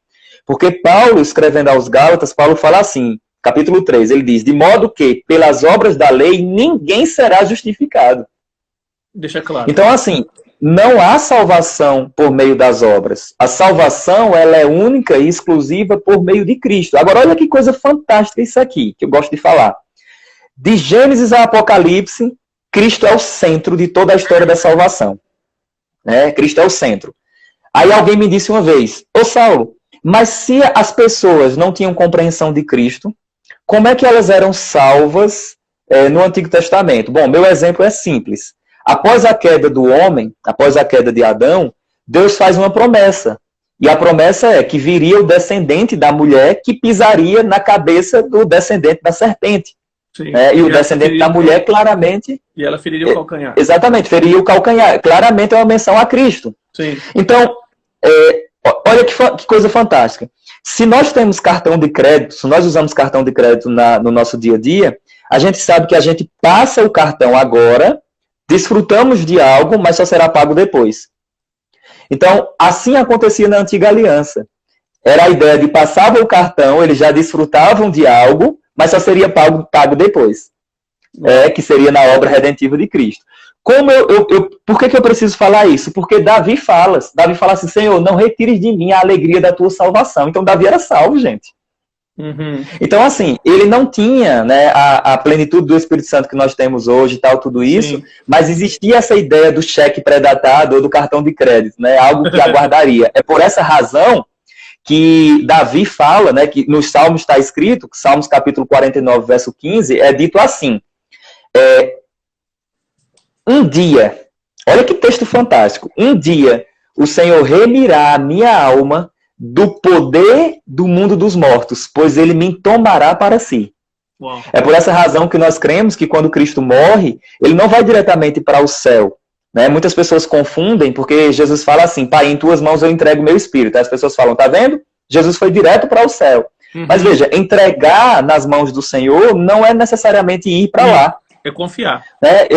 Speaker 2: Porque Paulo, escrevendo aos Gálatas, Paulo fala assim, capítulo 3, ele diz, de modo que, pelas obras da lei, ninguém será justificado.
Speaker 1: Deixa claro.
Speaker 2: Então, assim, não há salvação por meio das obras. A salvação, ela é única e exclusiva por meio de Cristo. Agora, olha que coisa fantástica isso aqui, que eu gosto de falar. De Gênesis a Apocalipse, Cristo é o centro de toda a história da salvação. Cristo é o centro. Aí alguém me disse uma vez, ô Saulo, mas se as pessoas não tinham compreensão de Cristo, como é que elas eram salvas no Antigo Testamento? Bom, meu exemplo é simples. Após a queda do homem, após a queda de Adão, Deus faz uma promessa. E a promessa é que viria o descendente da mulher que pisaria na cabeça do descendente da serpente.
Speaker 1: Sim.
Speaker 2: E o descendente da mulher, claramente...
Speaker 1: E ela feriria o calcanhar.
Speaker 2: Exatamente, feriria o calcanhar. Claramente é uma menção a Cristo.
Speaker 1: Sim.
Speaker 2: Então, olha que coisa fantástica. Se nós temos cartão de crédito, se nós usamos cartão de crédito no nosso dia a dia, a gente sabe que a gente passa o cartão agora, desfrutamos de algo, mas só será pago depois. Então, assim acontecia na antiga aliança. Era a ideia de passava o cartão, eles já desfrutavam de algo, mas só seria pago depois. Que seria na obra redentiva de Cristo. Por que eu preciso falar isso? Porque Davi fala assim, Senhor, não retires de mim a alegria da tua salvação. Então, Davi era salvo, gente. Então, assim, ele não tinha, né, a plenitude do Espírito Santo que nós temos hoje e tal, tudo isso, mas existia essa ideia do cheque pré-datado ou do cartão de crédito, né, algo que aguardaria. É por essa razão que Davi fala, né, que nos Salmos está escrito, Salmos capítulo 49, verso 15, é dito assim, um dia, olha que texto fantástico, um dia o Senhor remirá a minha alma do poder do mundo dos mortos, pois ele me tomará para si.
Speaker 1: Uau.
Speaker 2: É por essa razão que nós cremos que quando Cristo morre, ele não vai diretamente para o céu. Né? Muitas pessoas confundem, porque Jesus fala assim, Pai, em tuas mãos eu entrego meu espírito. Aí as pessoas falam, tá vendo? Jesus foi direto para o céu. Mas veja, entregar nas mãos do Senhor não é necessariamente ir para lá.
Speaker 1: É confiar.
Speaker 2: Né?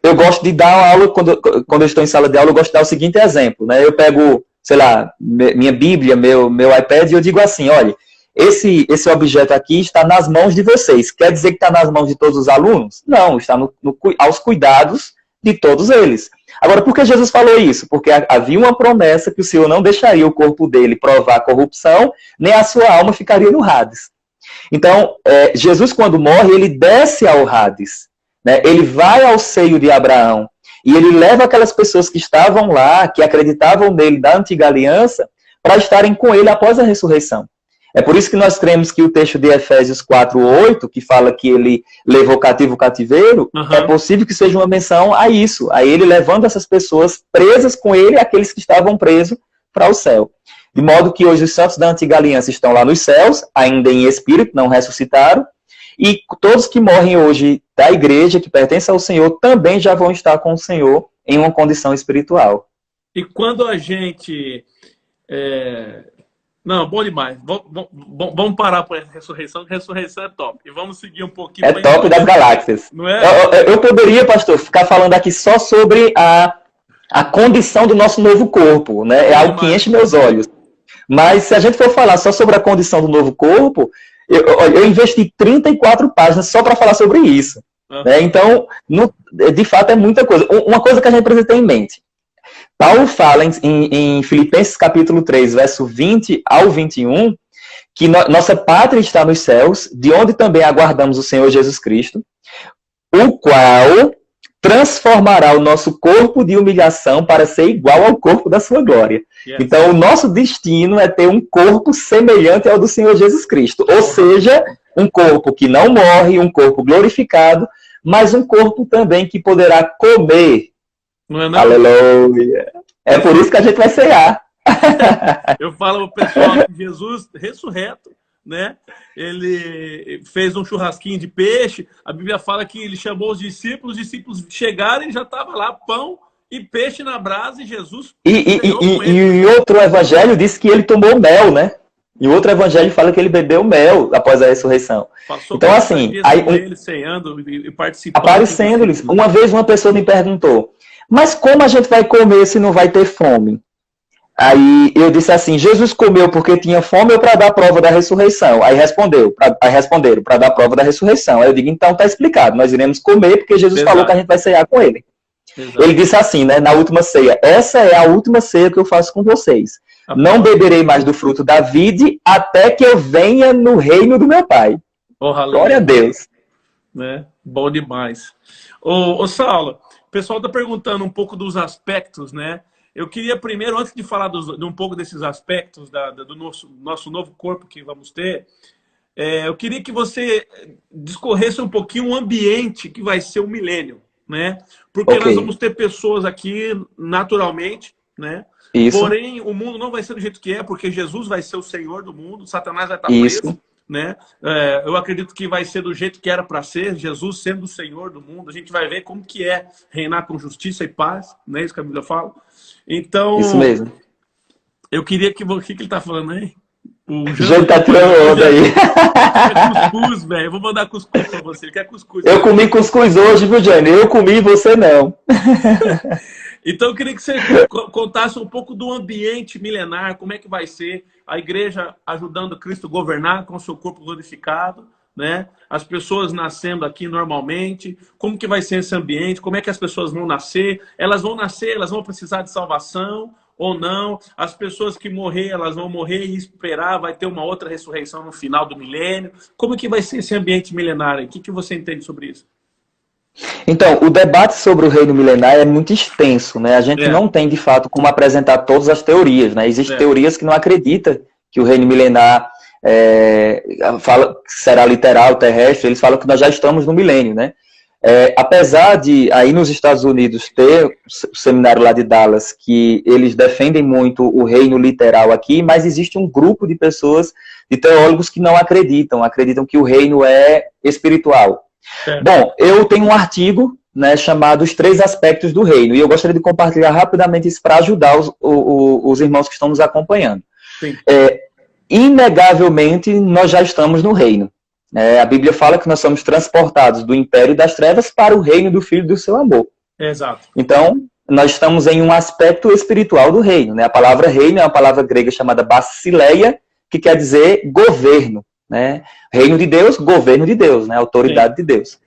Speaker 2: Eu gosto de dar uma aula, quando eu estou em sala de aula, eu gosto de dar o seguinte exemplo. Né? Eu pego, sei lá, minha Bíblia, meu iPad, e eu digo assim, olha, esse objeto aqui está nas mãos de vocês. Quer dizer que está nas mãos de todos os alunos? Não, está aos cuidados de todos eles. Agora, por que Jesus falou isso? Porque havia uma promessa que o Senhor não deixaria o corpo dele provar corrupção, nem a sua alma ficaria no Hades. Então, Jesus, quando morre, ele desce ao Hades. Né? Ele vai ao seio de Abraão. E ele leva aquelas pessoas que estavam lá, que acreditavam nele da antiga aliança, para estarem com ele após a ressurreição. É por isso que nós cremos que o texto de Efésios 4:8, que fala que ele levou cativo o cativeiro, é possível que seja uma menção a isso, a ele levando essas pessoas presas com ele, aqueles que estavam presos, para o céu. De modo que hoje os santos da antiga aliança estão lá nos céus, ainda em espírito, não ressuscitaram, e todos que morrem hoje da igreja, que pertencem ao Senhor, também já vão estar com o Senhor em uma condição espiritual.
Speaker 1: E quando a gente... Não, bom demais. Vamos parar por essa ressurreição, que a ressurreição é top. E vamos seguir um pouquinho...
Speaker 2: É top das galáxias.
Speaker 1: Não é?
Speaker 2: Eu poderia, pastor, ficar falando aqui só sobre a condição do nosso novo corpo, né? É algo que enche meus olhos. Mas se a gente for falar só sobre a condição do novo corpo, eu investi 34 páginas só para falar sobre isso. Né? Então, de fato, é muita coisa. Uma coisa que a gente precisa ter em mente. Paulo fala em Filipenses capítulo 3, verso 20 ao 21, que nossa pátria está nos céus, de onde também aguardamos o Senhor Jesus Cristo, o qual transformará o nosso corpo de humilhação para ser igual ao corpo da sua glória. Yes. Então, o nosso destino é ter um corpo semelhante ao do Senhor Jesus Cristo. Ou seja, um corpo que não morre, um corpo glorificado, mas um corpo também que poderá comer.
Speaker 1: Não é não?
Speaker 2: Aleluia! É por isso que a gente vai cear.
Speaker 1: Eu falo para o pessoal que Jesus ressurreto, né? Ele fez um churrasquinho de peixe. A Bíblia fala que ele chamou os discípulos chegaram e já estava lá pão e peixe na brasa e Jesus...
Speaker 2: E outro evangelho diz que ele tomou mel, né? E outro evangelho fala que ele bebeu mel após a ressurreição.
Speaker 1: Passou
Speaker 2: então, assim...
Speaker 1: ele ceando e participando.
Speaker 2: Aparecendo-lhes. Uma vez uma pessoa me perguntou, mas como a gente vai comer se não vai ter fome? Aí eu disse assim, Jesus comeu porque tinha fome ou para dar prova da ressurreição? Aí responderam, para dar prova da ressurreição. Aí eu digo, então tá explicado, nós iremos comer porque Jesus falou que a gente vai ceiar com ele. Exato. Ele disse assim, né, na última ceia, essa é a última ceia que eu faço com vocês. Não beberei mais do fruto da vide até que eu venha no reino do meu Pai. Glória a Deus.
Speaker 1: Né? Bom demais. Ô Saulo, o pessoal está perguntando um pouco dos aspectos, né? Eu queria primeiro, antes de falar de um pouco desses aspectos do nosso novo corpo que vamos ter, eu queria que você discorresse um pouquinho o ambiente que vai ser o milênio, né? Porque nós vamos ter pessoas aqui naturalmente, né?
Speaker 2: Isso.
Speaker 1: Porém, o mundo não vai ser do jeito que é, porque Jesus vai ser o Senhor do mundo, Satanás vai estar preso. Né? Eu acredito que vai ser do jeito que era para ser, Jesus sendo o Senhor do mundo. A gente vai ver como que é reinar com justiça e paz, não é isso que a Bíblia fala? Então,
Speaker 2: isso mesmo.
Speaker 1: Eu queria que... O que ele tá falando aí?
Speaker 2: O Jânio tá tirando onda aí.
Speaker 1: É cuscuz, velho. Eu vou mandar cuscuz pra você. Ele quer cuscuz.
Speaker 2: Eu comi cuscuz hoje, viu, Jânio? Eu comi e você não.
Speaker 1: Então eu queria que você contasse um pouco do ambiente milenar, como é que vai ser a igreja ajudando Cristo a governar com o seu corpo glorificado, né? As pessoas nascendo aqui normalmente, como que vai ser esse ambiente, como é que as pessoas vão nascer, elas vão precisar de salvação ou não, as pessoas que morrer, elas vão morrer e esperar, vai ter uma outra ressurreição no final do milênio, como que vai ser esse ambiente milenar aí? O que você entende sobre isso?
Speaker 2: Então, o debate sobre o reino milenar é muito extenso, né? A gente não tem, de fato, como apresentar todas as teorias, né? Existem teorias que não acreditam que o reino milenar fala que será literal, terrestre, eles falam que nós já estamos no milênio, né? Apesar de, aí nos Estados Unidos, ter o seminário lá de Dallas, que eles defendem muito o reino literal aqui, mas existe um grupo de pessoas, de teólogos, que não acreditam que o reino é espiritual. Bom, eu tenho um artigo, né, chamado Os Três Aspectos do Reino, e eu gostaria de compartilhar rapidamente isso para ajudar os irmãos que estão nos acompanhando. Inegavelmente, nós já estamos no reino. A Bíblia fala que nós somos transportados do império das trevas para o reino do Filho do seu amor.
Speaker 1: Exato.
Speaker 2: Então, nós estamos em um aspecto espiritual do reino, né? A palavra reino é uma palavra grega chamada basileia, que quer dizer governo. Né? Reino de Deus, governo de Deus, né? Autoridade de Deus.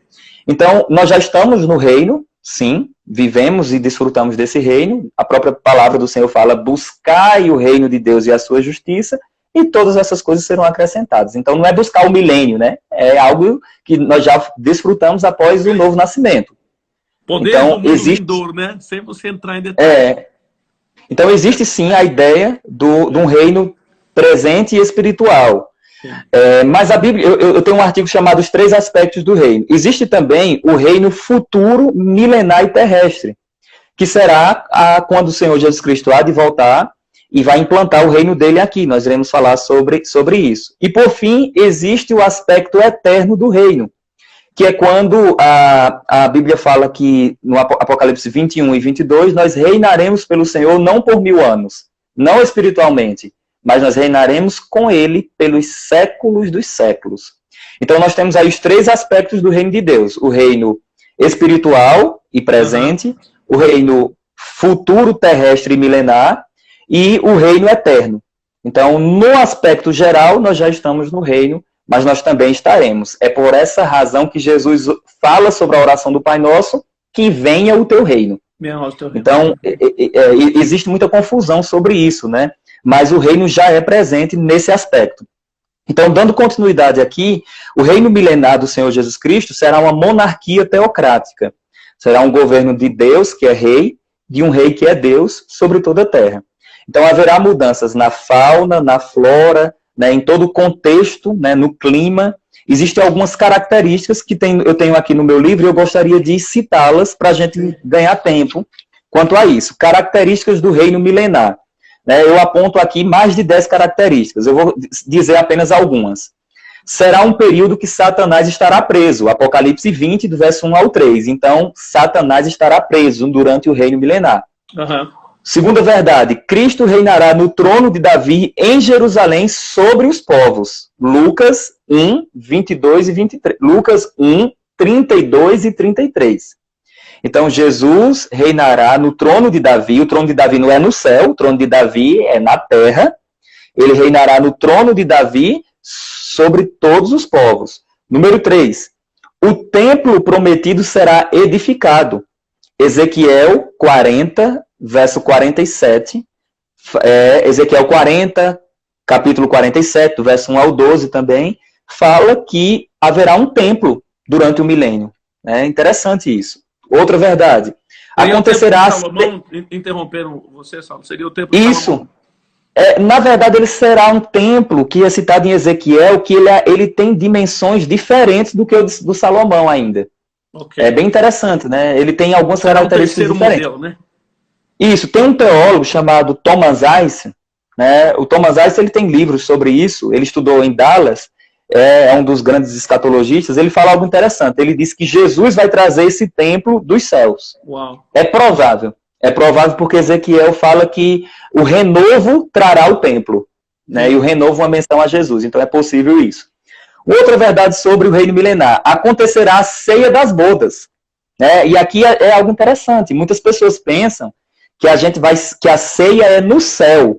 Speaker 2: Então, nós já estamos no reino, sim, vivemos e desfrutamos desse reino. A própria palavra do Senhor fala, buscai o reino de Deus e a sua justiça, e todas essas coisas serão acrescentadas. Então, não é buscar o milênio, né? É algo que nós já desfrutamos após o novo nascimento.
Speaker 1: Poder
Speaker 2: então,
Speaker 1: do mundo
Speaker 2: existe,
Speaker 1: vindouro, né? Sem você entrar em detalhes.
Speaker 2: Então, existe sim a ideia de um reino presente e espiritual. Mas a Bíblia, eu tenho um artigo chamado Os Três Aspectos do Reino. Existe também o reino futuro, milenar e terrestre, que será quando o Senhor Jesus Cristo há de voltar e vai implantar o reino dele aqui. Nós iremos falar sobre isso. E, por fim, existe o aspecto eterno do reino, que é quando a Bíblia fala que, no Apocalipse 21 e 22, nós reinaremos pelo Senhor não por 1000 anos, não espiritualmente, mas nós reinaremos com ele pelos séculos dos séculos. Então, nós temos aí os três aspectos do reino de Deus: o reino espiritual e presente, o reino futuro, terrestre e milenar, e o reino eterno. Então, no aspecto geral, nós já estamos no reino, mas nós também estaremos. É por essa razão que Jesus fala sobre a oração do Pai Nosso, que venha o teu reino. Então, existe muita confusão sobre isso, né? Mas o reino já é presente nesse aspecto. Então, dando continuidade aqui, o reino milenar do Senhor Jesus Cristo será uma monarquia teocrática. Será um governo de Deus, que é rei, de um rei que é Deus, sobre toda a terra. Então, haverá mudanças na fauna, na flora, né, em todo o contexto, né, no clima. Existem algumas características que eu tenho aqui no meu livro e eu gostaria de citá-las para a gente ganhar tempo quanto a isso. Características do reino milenar. Eu aponto aqui mais de 10 características. Eu vou dizer apenas algumas. Será um período que Satanás estará preso. Apocalipse 20, do verso 1 ao 3. Então, Satanás estará preso durante o reino milenar. Segunda verdade, Cristo reinará no trono de Davi em Jerusalém sobre os povos. Lucas 1, 22 e 23. Lucas 1, 32 e 33. Então, Jesus reinará no trono de Davi. O trono de Davi não é no céu, o trono de Davi é na terra. Ele reinará no trono de Davi sobre todos os povos. Número 3. O templo prometido será edificado. Ezequiel 40, verso 47. Ezequiel 40, capítulo 47, do verso 1 ao 12 também, fala que haverá um templo durante o milênio. É interessante isso. Outra verdade. Acontecerá...
Speaker 1: Salomão, interromperam você, Saulo? Seria o templo de
Speaker 2: Isso.
Speaker 1: Salomão.
Speaker 2: Na verdade, ele será um templo que é citado em Ezequiel, que ele tem dimensões diferentes do que o do Salomão ainda.
Speaker 1: Okay.
Speaker 2: É bem interessante, né? Ele tem algumas características diferentes.
Speaker 1: Modelo, né?
Speaker 2: Isso. Tem um teólogo chamado Thomas Ice, né? O Thomas Ice, ele tem livros sobre isso. Ele estudou em Dallas, é um dos grandes escatologistas. Ele fala algo interessante. Ele diz que Jesus vai trazer esse templo dos céus.
Speaker 1: Uau.
Speaker 2: É provável. É provável porque Ezequiel fala que o renovo trará o templo, né? E o renovo é uma menção a Jesus. Então é possível isso. Outra verdade sobre o reino milenar. Acontecerá a ceia das bodas, né? E aqui é algo interessante. Muitas pessoas pensam que que a ceia é no céu.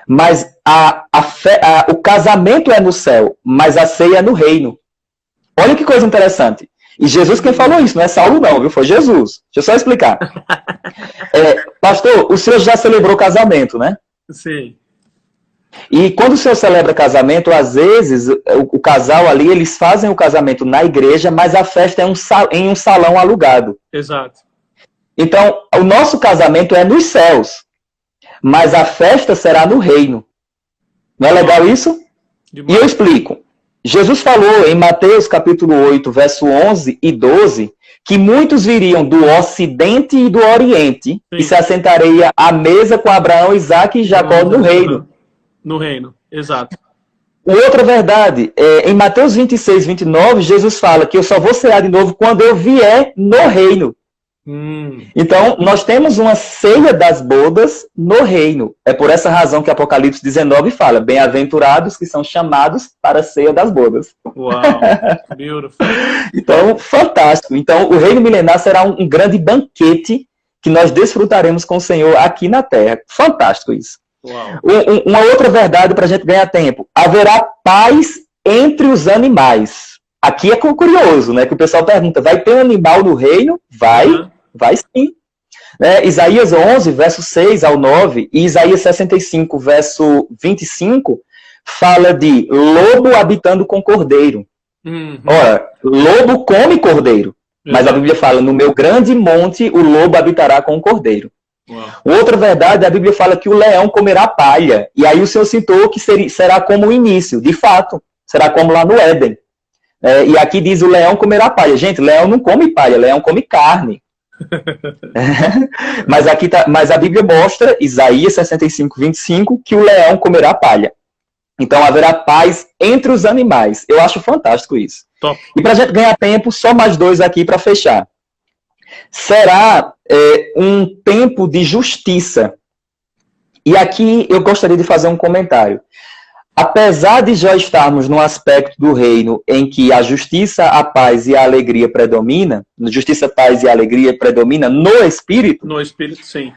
Speaker 2: Mas o casamento é no céu, mas a ceia é no reino. Olha que coisa interessante. E Jesus quem falou isso, não é Saulo não, viu? Foi Jesus. Deixa eu só explicar. Pastor, o senhor já celebrou casamento, né?
Speaker 1: Sim.
Speaker 2: E quando o senhor celebra casamento, às vezes, o casal ali, eles fazem o casamento na igreja, mas a festa é em um salão alugado.
Speaker 1: Exato.
Speaker 2: Então, o nosso casamento é nos céus, mas a festa será no reino. Não é legal isso? Demais. E eu explico. Jesus falou em Mateus capítulo 8, verso 11 e 12, que muitos viriam do ocidente e do oriente, sim, e se assentariam à mesa com Abraão, Isaac e Jacó no reino.
Speaker 1: No reino, exato.
Speaker 2: Outra verdade, em Mateus 26, 29, Jesus fala que eu só vou cear de novo quando eu vier no reino. Então, nós temos uma ceia das bodas no reino. É por essa razão que Apocalipse 19 fala, bem-aventurados que são chamados para a ceia das bodas.
Speaker 1: Uau, beautiful.
Speaker 2: Então, fantástico. Então, o reino milenar será um grande banquete que nós desfrutaremos com o Senhor aqui na terra. Fantástico isso.
Speaker 1: Uau.
Speaker 2: Uma outra verdade para a gente ganhar tempo. Haverá paz entre os animais. Aqui é curioso, né? Que o pessoal pergunta, vai ter um animal no reino? Vai sim. Isaías 11, verso 6 ao 9, e Isaías 65, verso 25, fala de lobo habitando com cordeiro. Ora, lobo come cordeiro. Mas a Bíblia fala, no meu grande monte o lobo habitará com o cordeiro.
Speaker 1: Uau.
Speaker 2: Outra verdade, a Bíblia fala que o leão comerá palha. E aí o Senhor citou que será como o início. De fato, será como lá no Éden. E aqui diz o leão comerá palha. Gente, leão não come palha, leão come carne. Mas a Bíblia mostra, Isaías 65, 25, que o leão comerá palha. Então haverá paz entre os animais. Eu acho fantástico isso.
Speaker 1: Top.
Speaker 2: E para a gente ganhar tempo, só mais dois aqui para fechar. Será um tempo de justiça. E aqui eu gostaria de fazer um comentário. Apesar de já estarmos num aspecto do reino em que a justiça, a paz e a alegria predomina, justiça, paz e alegria predomina no Espírito.
Speaker 1: No Espírito, sim.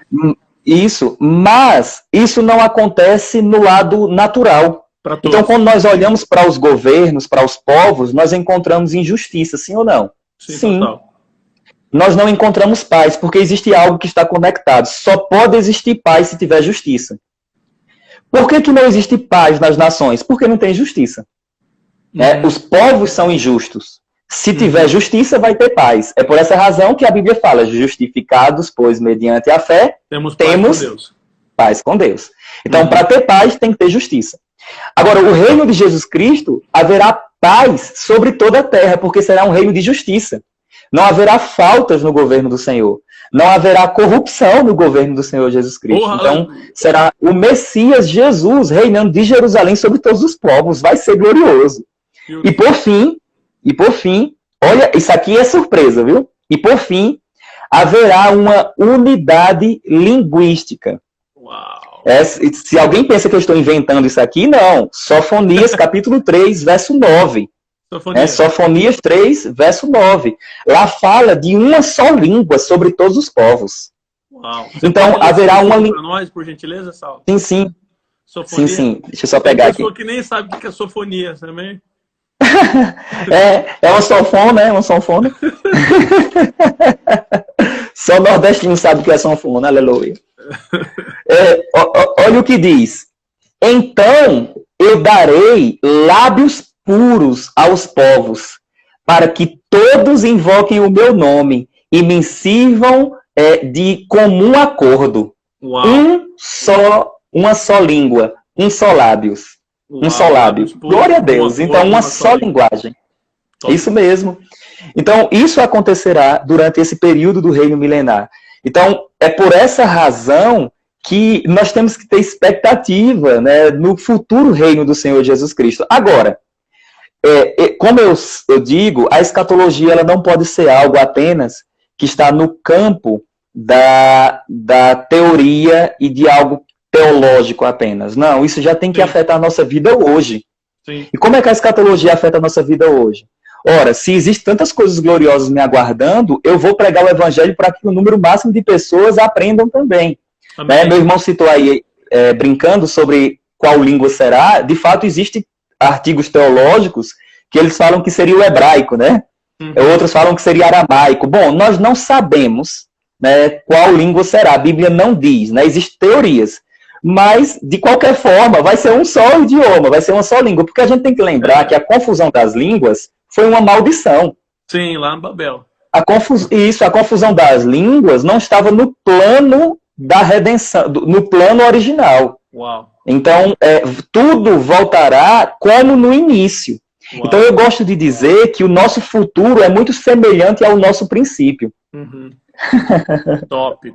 Speaker 2: Isso, mas isso não acontece no lado natural. Então, quando nós olhamos para os governos, para os povos, nós encontramos injustiça, sim ou não?
Speaker 1: Sim. Total.
Speaker 2: Nós não encontramos paz, porque existe algo que está conectado. Só pode existir paz se tiver justiça. Por que não existe paz nas nações? Porque não tem justiça. Os povos são injustos. Se tiver justiça, vai ter paz. É por essa razão que a Bíblia fala, justificados, pois mediante a fé, temos paz com Deus. Então, para ter paz, tem que ter justiça. Agora, o reino de Jesus Cristo, haverá paz sobre toda a terra, porque será um reino de justiça. Não haverá faltas no governo do Senhor. Não haverá corrupção no governo do Senhor Jesus Cristo. Então, será o Messias Jesus reinando de Jerusalém sobre todos os povos. Vai ser glorioso. E por fim, olha, isso aqui é surpresa, viu? E por fim, haverá uma unidade linguística.
Speaker 1: Uau!
Speaker 2: Se alguém pensa que eu estou inventando isso aqui, não. Sofonias, capítulo 3, verso 9. Sofonias 3, verso 9. Lá fala de uma só língua sobre todos os povos.
Speaker 1: Uau.
Speaker 2: Então, haverá uma língua...
Speaker 1: para nós, por gentileza, Saulo?
Speaker 2: Sim.
Speaker 1: Sofonia.
Speaker 2: Sim. Deixa eu só pegar aqui.
Speaker 1: Tem pessoa que nem sabe o que é sofonia também.
Speaker 2: É uma sanfona, né? Uma sanfona. Só nordestino sabe o que é sanfona, aleluia. Olha o que diz. Então eu darei lábios puros aos povos, para que todos invoquem o meu nome e me sirvam de comum acordo.
Speaker 1: Uau.
Speaker 2: Uma só língua, um só lábios. Um só lábio. Glória a Deus. Então, uma só linguagem. Isso mesmo. Então, isso acontecerá durante esse período do reino milenar. Então, é por essa razão que nós temos que ter expectativa, né, no futuro reino do Senhor Jesus Cristo. Agora, como eu digo, a escatologia ela não pode ser algo apenas que está no campo da teoria e de algo teológico apenas. Não, isso já tem que afetar a nossa vida hoje.
Speaker 1: Sim.
Speaker 2: E como é que a escatologia afeta a nossa vida hoje? Ora, se existem tantas coisas gloriosas me aguardando, eu vou pregar o evangelho para que o número máximo de pessoas aprendam também. Né? Meu irmão citou aí, brincando sobre qual língua será. De fato, existem artigos teológicos que eles falam que seria o hebraico, né? Outros falam que seria aramaico. Bom, nós não sabemos, né, qual língua será. A Bíblia não diz, né? Existem teorias. Mas, de qualquer forma, vai ser um só idioma, vai ser uma só língua. Porque a gente tem que lembrar que a confusão das línguas foi uma maldição.
Speaker 1: Sim, lá em Babel.
Speaker 2: A confusão das línguas não estava no plano da redenção, no plano original.
Speaker 1: Uau.
Speaker 2: Então, tudo voltará como no início. Uau. Então, eu gosto de dizer que o nosso futuro é muito semelhante ao nosso princípio.
Speaker 1: Top.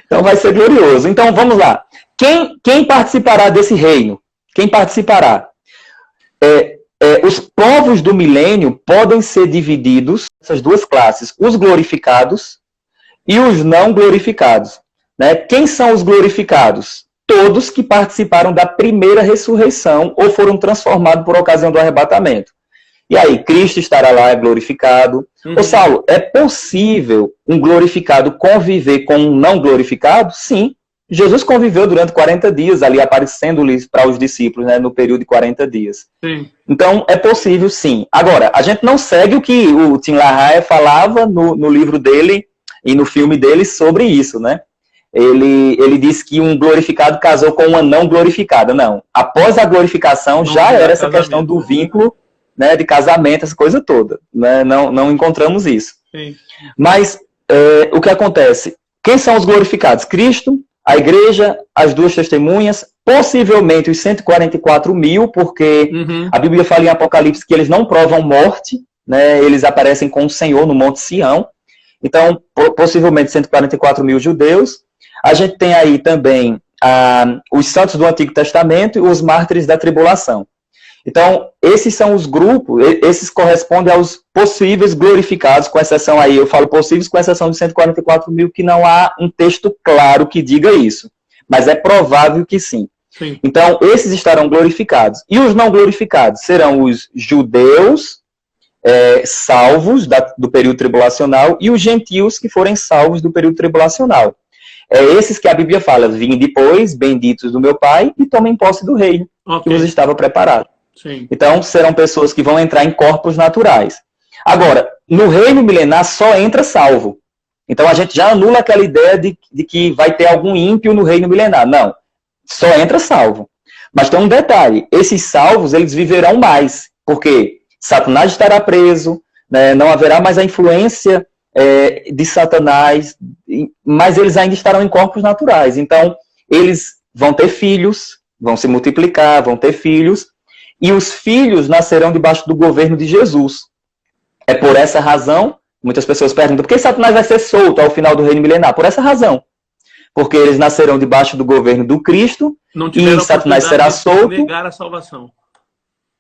Speaker 2: Então, vai ser glorioso. Então, vamos lá. Quem participará desse reino? Quem participará? Os povos do milênio podem ser divididos nessas duas classes, os glorificados e os não glorificados. Né? Quem são os glorificados? Todos que participaram da primeira ressurreição ou foram transformados por ocasião do arrebatamento. E aí, Cristo estará lá glorificado. Ô Saulo, é possível um glorificado conviver com um não glorificado? Sim. Jesus conviveu durante 40 dias ali, aparecendo-lhes para os discípulos, né, no período de 40 dias.
Speaker 1: Sim.
Speaker 2: Então, é possível, sim. Agora, a gente não segue o que o Tim LaHaye falava no livro dele e no filme dele sobre isso, né? Ele disse que um glorificado casou com uma não glorificada. Não. Após a glorificação, não já era essa questão do vínculo, né, de casamento, essa coisa toda. Né? Não encontramos isso.
Speaker 1: Sim.
Speaker 2: Mas o que acontece? Quem são os glorificados? Cristo, a igreja, as duas testemunhas, possivelmente os 144 mil, porque a Bíblia fala em Apocalipse que eles não provam morte, né? Eles aparecem com o Senhor no Monte Sião. Então, possivelmente 144 mil judeus. A gente tem aí também os santos do Antigo Testamento e os mártires da tribulação. Então, esses são os grupos, esses correspondem aos possíveis glorificados, com exceção aí, eu falo possíveis, com exceção de 144 mil, que não há um texto claro que diga isso. Mas é provável que sim.
Speaker 1: Sim.
Speaker 2: Então, esses estarão glorificados. E os não glorificados serão os judeus salvos do período tribulacional e os gentios que forem salvos do período tribulacional. Esses que a Bíblia fala, vim depois, benditos do meu Pai, e tomem posse do reino que vos estava preparado.
Speaker 1: Sim.
Speaker 2: Então, serão pessoas que vão entrar em corpos naturais. Agora, no reino milenar só entra salvo. Então, a gente já anula aquela ideia de que vai ter algum ímpio no reino milenar. Não, só entra salvo. Mas tem um detalhe, esses salvos, eles viverão mais, porque Satanás estará preso, né, não haverá mais a influência de Satanás, mas eles ainda estarão em corpos naturais. Então, eles vão ter filhos, vão se multiplicar, vão ter filhos, e os filhos nascerão debaixo do governo de Jesus. É por essa razão, muitas pessoas perguntam, por que Satanás vai ser solto ao final do reino milenar? Por essa razão. Porque eles nascerão debaixo do governo do Cristo, e Satanás será solto.
Speaker 1: Negar a salvação.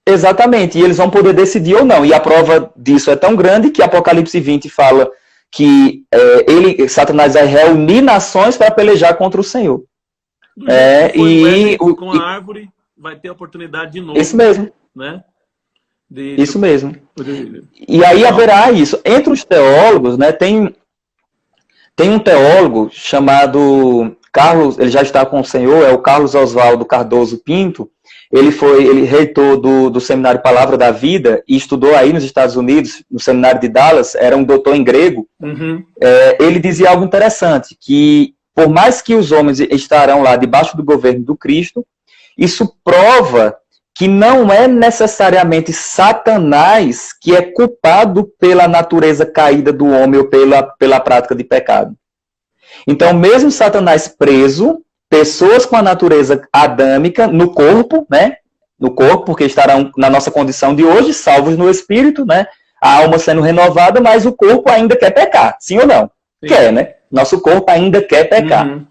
Speaker 2: Exatamente, e eles vão poder decidir ou não. E a prova disso é tão grande que Apocalipse 20 fala que Satanás vai reunir nações para pelejar contra o Senhor.
Speaker 1: Com a árvore vai ter oportunidade de novo.
Speaker 2: Isso mesmo.
Speaker 1: Né?
Speaker 2: Isso mesmo. E aí haverá isso. Entre os teólogos, né, tem um teólogo chamado Carlos, ele já está com o Senhor, é o Carlos Oswaldo Cardoso Pinto. Ele reitor do Seminário Palavra da Vida e estudou aí nos Estados Unidos, no Seminário de Dallas, era um doutor em grego. Ele dizia algo interessante, que por mais que os homens estarão lá debaixo do governo do Cristo, isso prova que não é necessariamente Satanás que é culpado pela natureza caída do homem ou pela prática de pecado. Então, mesmo Satanás preso, pessoas com a natureza adâmica no corpo, né? No corpo, porque estarão na nossa condição de hoje, salvos no espírito, né? A alma sendo renovada, mas o corpo ainda quer pecar, sim ou não? Sim. Quer, né? Nosso corpo ainda quer pecar.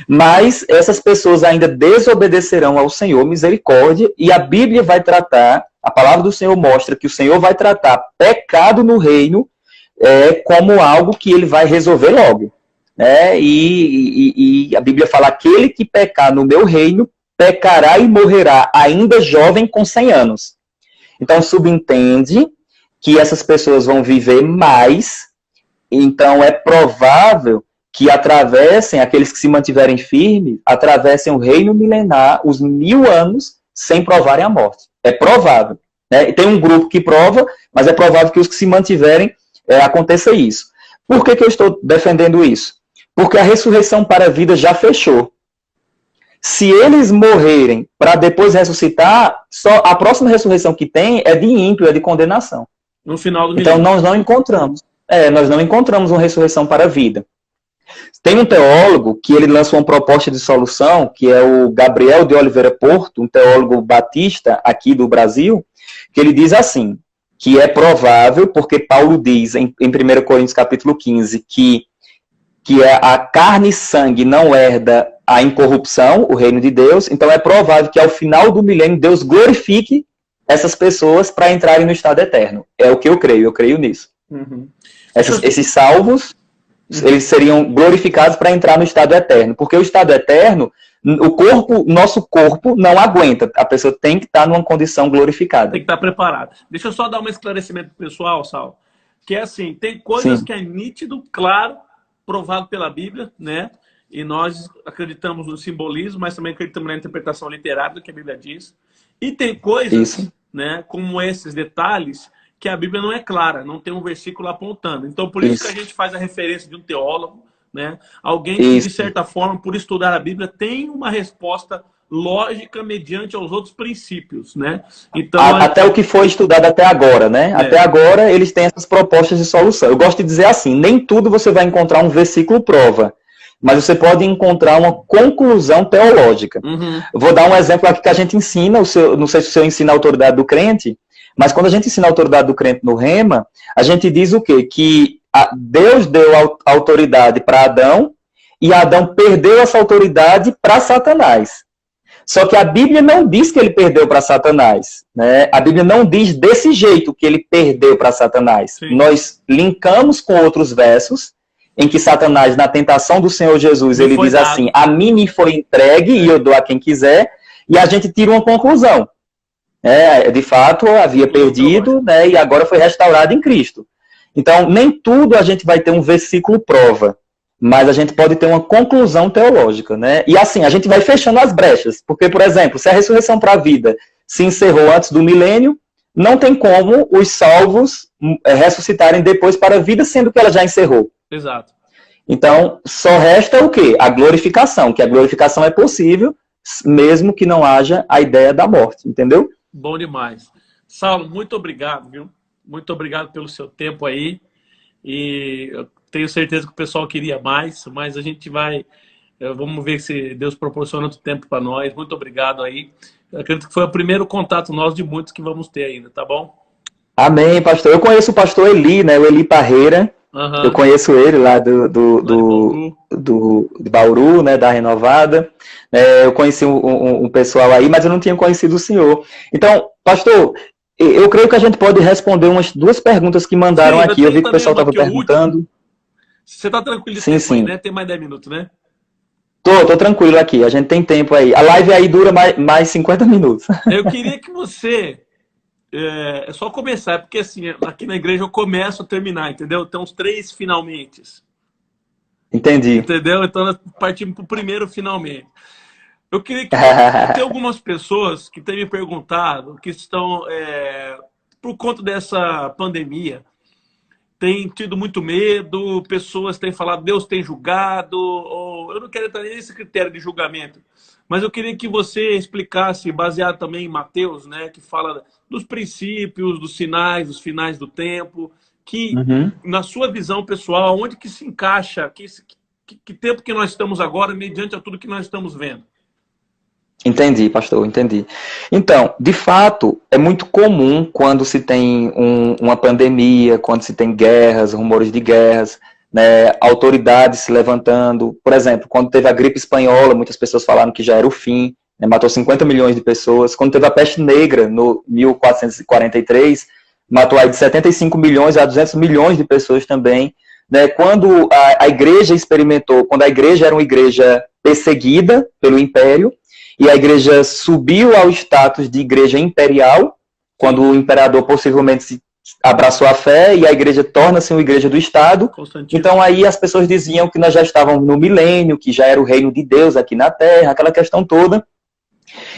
Speaker 2: Mas essas pessoas ainda desobedecerão ao Senhor, misericórdia, e a Bíblia vai tratar, a palavra do Senhor mostra que o Senhor vai tratar pecado no reino como algo que ele vai resolver logo. E a Bíblia fala, aquele que pecar no meu reino, pecará e morrerá, ainda jovem com 100 anos. Então, subentende que essas pessoas vão viver mais, então é provável que atravessem, aqueles que se mantiverem firmes, atravessem o reino milenar, os 1000 anos, sem provarem a morte. É provável. Né? Tem um grupo que prova, mas é provável que os que se mantiverem, aconteça isso. Por que eu estou defendendo isso? Porque a ressurreição para a vida já fechou. Se eles morrerem para depois ressuscitar, só a próxima ressurreição que tem é de ímpio, é de condenação.
Speaker 1: No final do
Speaker 2: Então nós não encontramos. Nós não encontramos uma ressurreição para a vida. Tem um teólogo que ele lançou uma proposta de solução, que é o Gabriel de Oliveira Porto, um teólogo batista aqui do Brasil, que ele diz assim, que é provável, porque Paulo diz em 1 Coríntios capítulo 15, que a carne e sangue não herda a incorrupção, o reino de Deus, então é provável que ao final do milênio Deus glorifique essas pessoas para entrarem no estado eterno. É o que eu creio nisso. Esses salvos, eles seriam glorificados para entrar no estado eterno, porque o estado eterno, nosso corpo não aguenta, a pessoa tem que estar numa condição glorificada.
Speaker 1: Tem que estar preparada. Deixa eu só dar um esclarecimento pessoal, Sal, que é assim, tem coisas Sim. que é nítido, claro, provado pela Bíblia, né? E nós acreditamos no simbolismo, mas também acreditamos na interpretação literária do que a Bíblia diz. E tem coisas, né, como esses detalhes, que a Bíblia não é clara, não tem um versículo apontando. Então, por isso que a gente faz a referência de um teólogo, né? Alguém que, de certa forma, por estudar a Bíblia, tem uma resposta lógica mediante aos outros princípios, né? Então,
Speaker 2: até o que foi estudado até agora, né? Até agora eles têm essas propostas de solução. Eu gosto de dizer assim, nem tudo você vai encontrar um versículo prova, mas você pode encontrar uma conclusão teológica. Vou dar um exemplo aqui que a gente ensina, não sei se o senhor ensina a autoridade do crente, mas quando a gente ensina a autoridade do crente no Rema, a gente diz o quê? Que Deus deu a autoridade para Adão, e Adão perdeu essa autoridade para Satanás. Só que a Bíblia não diz que ele perdeu para Satanás, né? A Bíblia não diz desse jeito que ele perdeu para Satanás. Sim. Nós linkamos com outros versos, em que Satanás, na tentação do Senhor Jesus, ele diz assim, a mim me foi entregue e eu dou a quem quiser, e a gente tira uma conclusão. De fato, havia perdido, né, e agora foi restaurado em Cristo. Então, nem tudo a gente vai ter um versículo prova, mas a gente pode ter uma conclusão teológica, né? E assim, a gente vai fechando as brechas, porque, por exemplo, se a ressurreição para a vida se encerrou antes do milênio, não tem como os salvos ressuscitarem depois para a vida, sendo que ela já encerrou.
Speaker 1: Exato.
Speaker 2: Então, só resta o quê? A glorificação, que a glorificação é possível, mesmo que não haja a ideia da morte, entendeu?
Speaker 1: Bom demais. Saulo, muito obrigado, viu? Muito obrigado pelo seu tempo aí. E eu tenho certeza que o pessoal queria mais, mas a gente vai... Vamos ver se Deus proporciona outro tempo para nós. Muito obrigado aí. Eu acredito que foi o primeiro contato nosso de muitos que vamos ter ainda, tá bom?
Speaker 2: Amém, pastor. Eu conheço o pastor Eli, né? O Eli Parreira. Eu conheço ele lá de Bauru, né? Da Renovada. Eu conheci um pessoal aí, mas eu não tinha conhecido o senhor. Então, pastor, eu creio que a gente pode responder umas duas perguntas que mandaram aqui. Eu vi que o pessoal estava perguntando.
Speaker 1: Você está tranquilo de
Speaker 2: sim,
Speaker 1: tempo
Speaker 2: sim.
Speaker 1: Aí, né? Tem mais 10 minutos, né?
Speaker 2: Tô tranquilo aqui. A gente tem tempo aí. A live aí dura mais 50 minutos.
Speaker 1: Eu queria que você... É só começar, porque assim, aqui na igreja eu começo a terminar, entendeu? Tem uns 3 finalmente.
Speaker 2: Entendi.
Speaker 1: Entendeu? Então nós partimos para o primeiro finalmente. Eu queria que... Tem algumas pessoas que têm me perguntado, que estão, por conta dessa pandemia, têm tido muito medo, pessoas têm falado, Deus tem julgado, ou eu não quero entrar nesse critério de julgamento, mas eu queria que você explicasse, baseado também em Mateus, né, que fala dos princípios, dos sinais, dos finais do tempo, que, na sua visão pessoal, onde que se encaixa, que tempo que nós estamos agora, mediante a tudo que nós estamos vendo?
Speaker 2: Entendi, pastor, entendi. Então, de fato, é muito comum quando se tem uma pandemia, quando se tem guerras, rumores de guerras, né, autoridades se levantando. Por exemplo, quando teve a gripe espanhola, muitas pessoas falaram que já era o fim, né, matou 50 milhões de pessoas. Quando teve a peste negra, no 1443, matou aí de 75 milhões a 200 milhões de pessoas também. Né, quando a igreja experimentou, quando a igreja era uma igreja perseguida pelo império, e a igreja subiu ao status de igreja imperial, quando o imperador possivelmente abraçou a fé, e a igreja torna-se uma igreja do Estado. Então aí as pessoas diziam que nós já estávamos no milênio, que já era o reino de Deus aqui na Terra, aquela questão toda.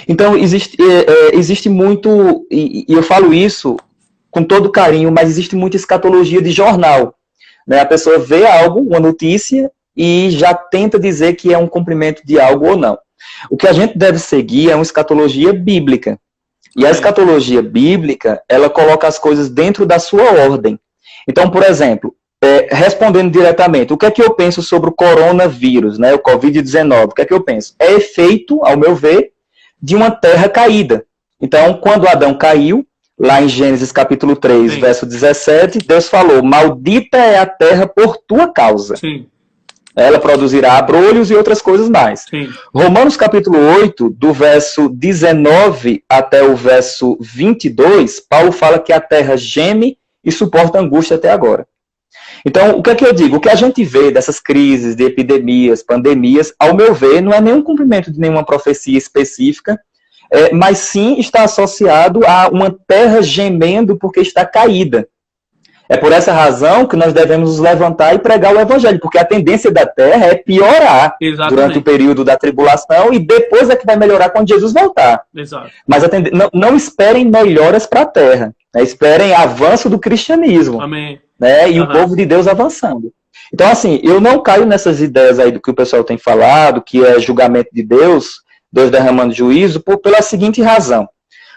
Speaker 2: Então existe muito, e eu falo isso com todo carinho, mas existe muita escatologia de jornal. Né? A pessoa vê algo, uma notícia, e já tenta dizer que é um cumprimento de algo ou não. O que a gente deve seguir é uma escatologia bíblica. E a escatologia bíblica, ela coloca as coisas dentro da sua ordem. Então, por exemplo, respondendo diretamente, o que é que eu penso sobre o coronavírus, né, o Covid-19? O que é que eu penso? É efeito, ao meu ver, de uma terra caída. Então, quando Adão caiu, lá em Gênesis capítulo 3, Sim. verso 17, Deus falou, maldita é a terra por tua causa. Sim. Ela produzirá abrolhos e outras coisas mais. Sim. Romanos capítulo 8, do verso 19 até o verso 22, Paulo fala que a terra geme e suporta angústia até agora. Então, o que é que eu digo? O que a gente vê dessas crises, de epidemias, pandemias, ao meu ver, não é nenhum cumprimento de nenhuma profecia específica, mas sim está associado a uma terra gemendo porque está caída. É por essa razão que nós devemos nos levantar e pregar o evangelho, porque a tendência da terra é piorar durante o período da tribulação e depois é que vai melhorar quando Jesus voltar. Exato. Mas não esperem melhoras para a terra, né? Esperem avanço do cristianismo. Amém. Né? E o povo de Deus avançando. Então, assim, eu não caio nessas ideias aí do que o pessoal tem falado, que é julgamento de Deus, Deus derramando juízo, pela seguinte razão.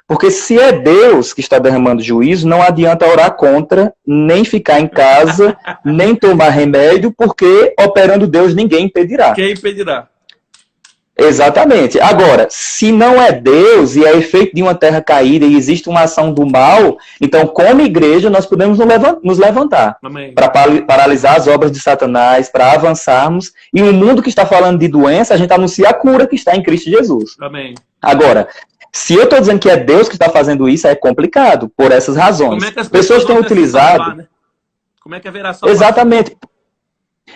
Speaker 2: Porque se é Deus que está derramando juízo, não adianta orar contra, nem ficar em casa, nem tomar remédio, porque operando Deus ninguém impedirá.
Speaker 1: Quem impedirá?
Speaker 2: Exatamente. Agora, se não é Deus e é efeito de uma terra caída e existe uma ação do mal, então, como igreja, nós podemos nos levantar para paralisar as obras de Satanás, para avançarmos. E o mundo que está falando de doença, a gente anuncia a cura que está em Cristo Jesus.
Speaker 1: Amém.
Speaker 2: Agora, se eu estou dizendo que é Deus que está fazendo isso, é complicado, por essas razões.
Speaker 1: Como é que as pessoas
Speaker 2: têm utilizado...
Speaker 1: salvar, né? Como é que haverá salvação?
Speaker 2: Exatamente.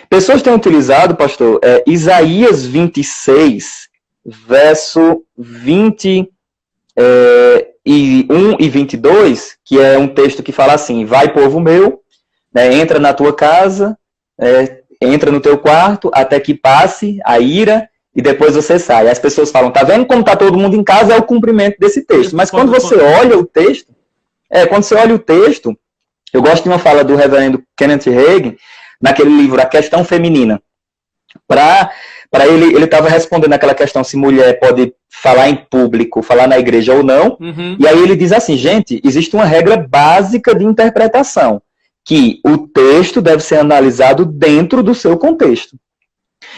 Speaker 2: Pessoas têm utilizado, pastor, Isaías 26, verso 21 e 22, que é um texto que fala assim: vai, povo meu, né, entra na tua casa, entra no teu quarto, até que passe a ira, e depois você sai. As pessoas falam, tá vendo como está todo mundo em casa? É o cumprimento desse texto. Mas quando você olha o texto, eu gosto de uma fala do reverendo Kenneth Hagin, naquele livro A Questão Feminina. Para ele estava respondendo aquela questão se mulher pode falar em público, falar na igreja ou não.
Speaker 1: Uhum.
Speaker 2: E aí ele diz assim, gente, existe uma regra básica de interpretação, que o texto deve ser analisado dentro do seu contexto.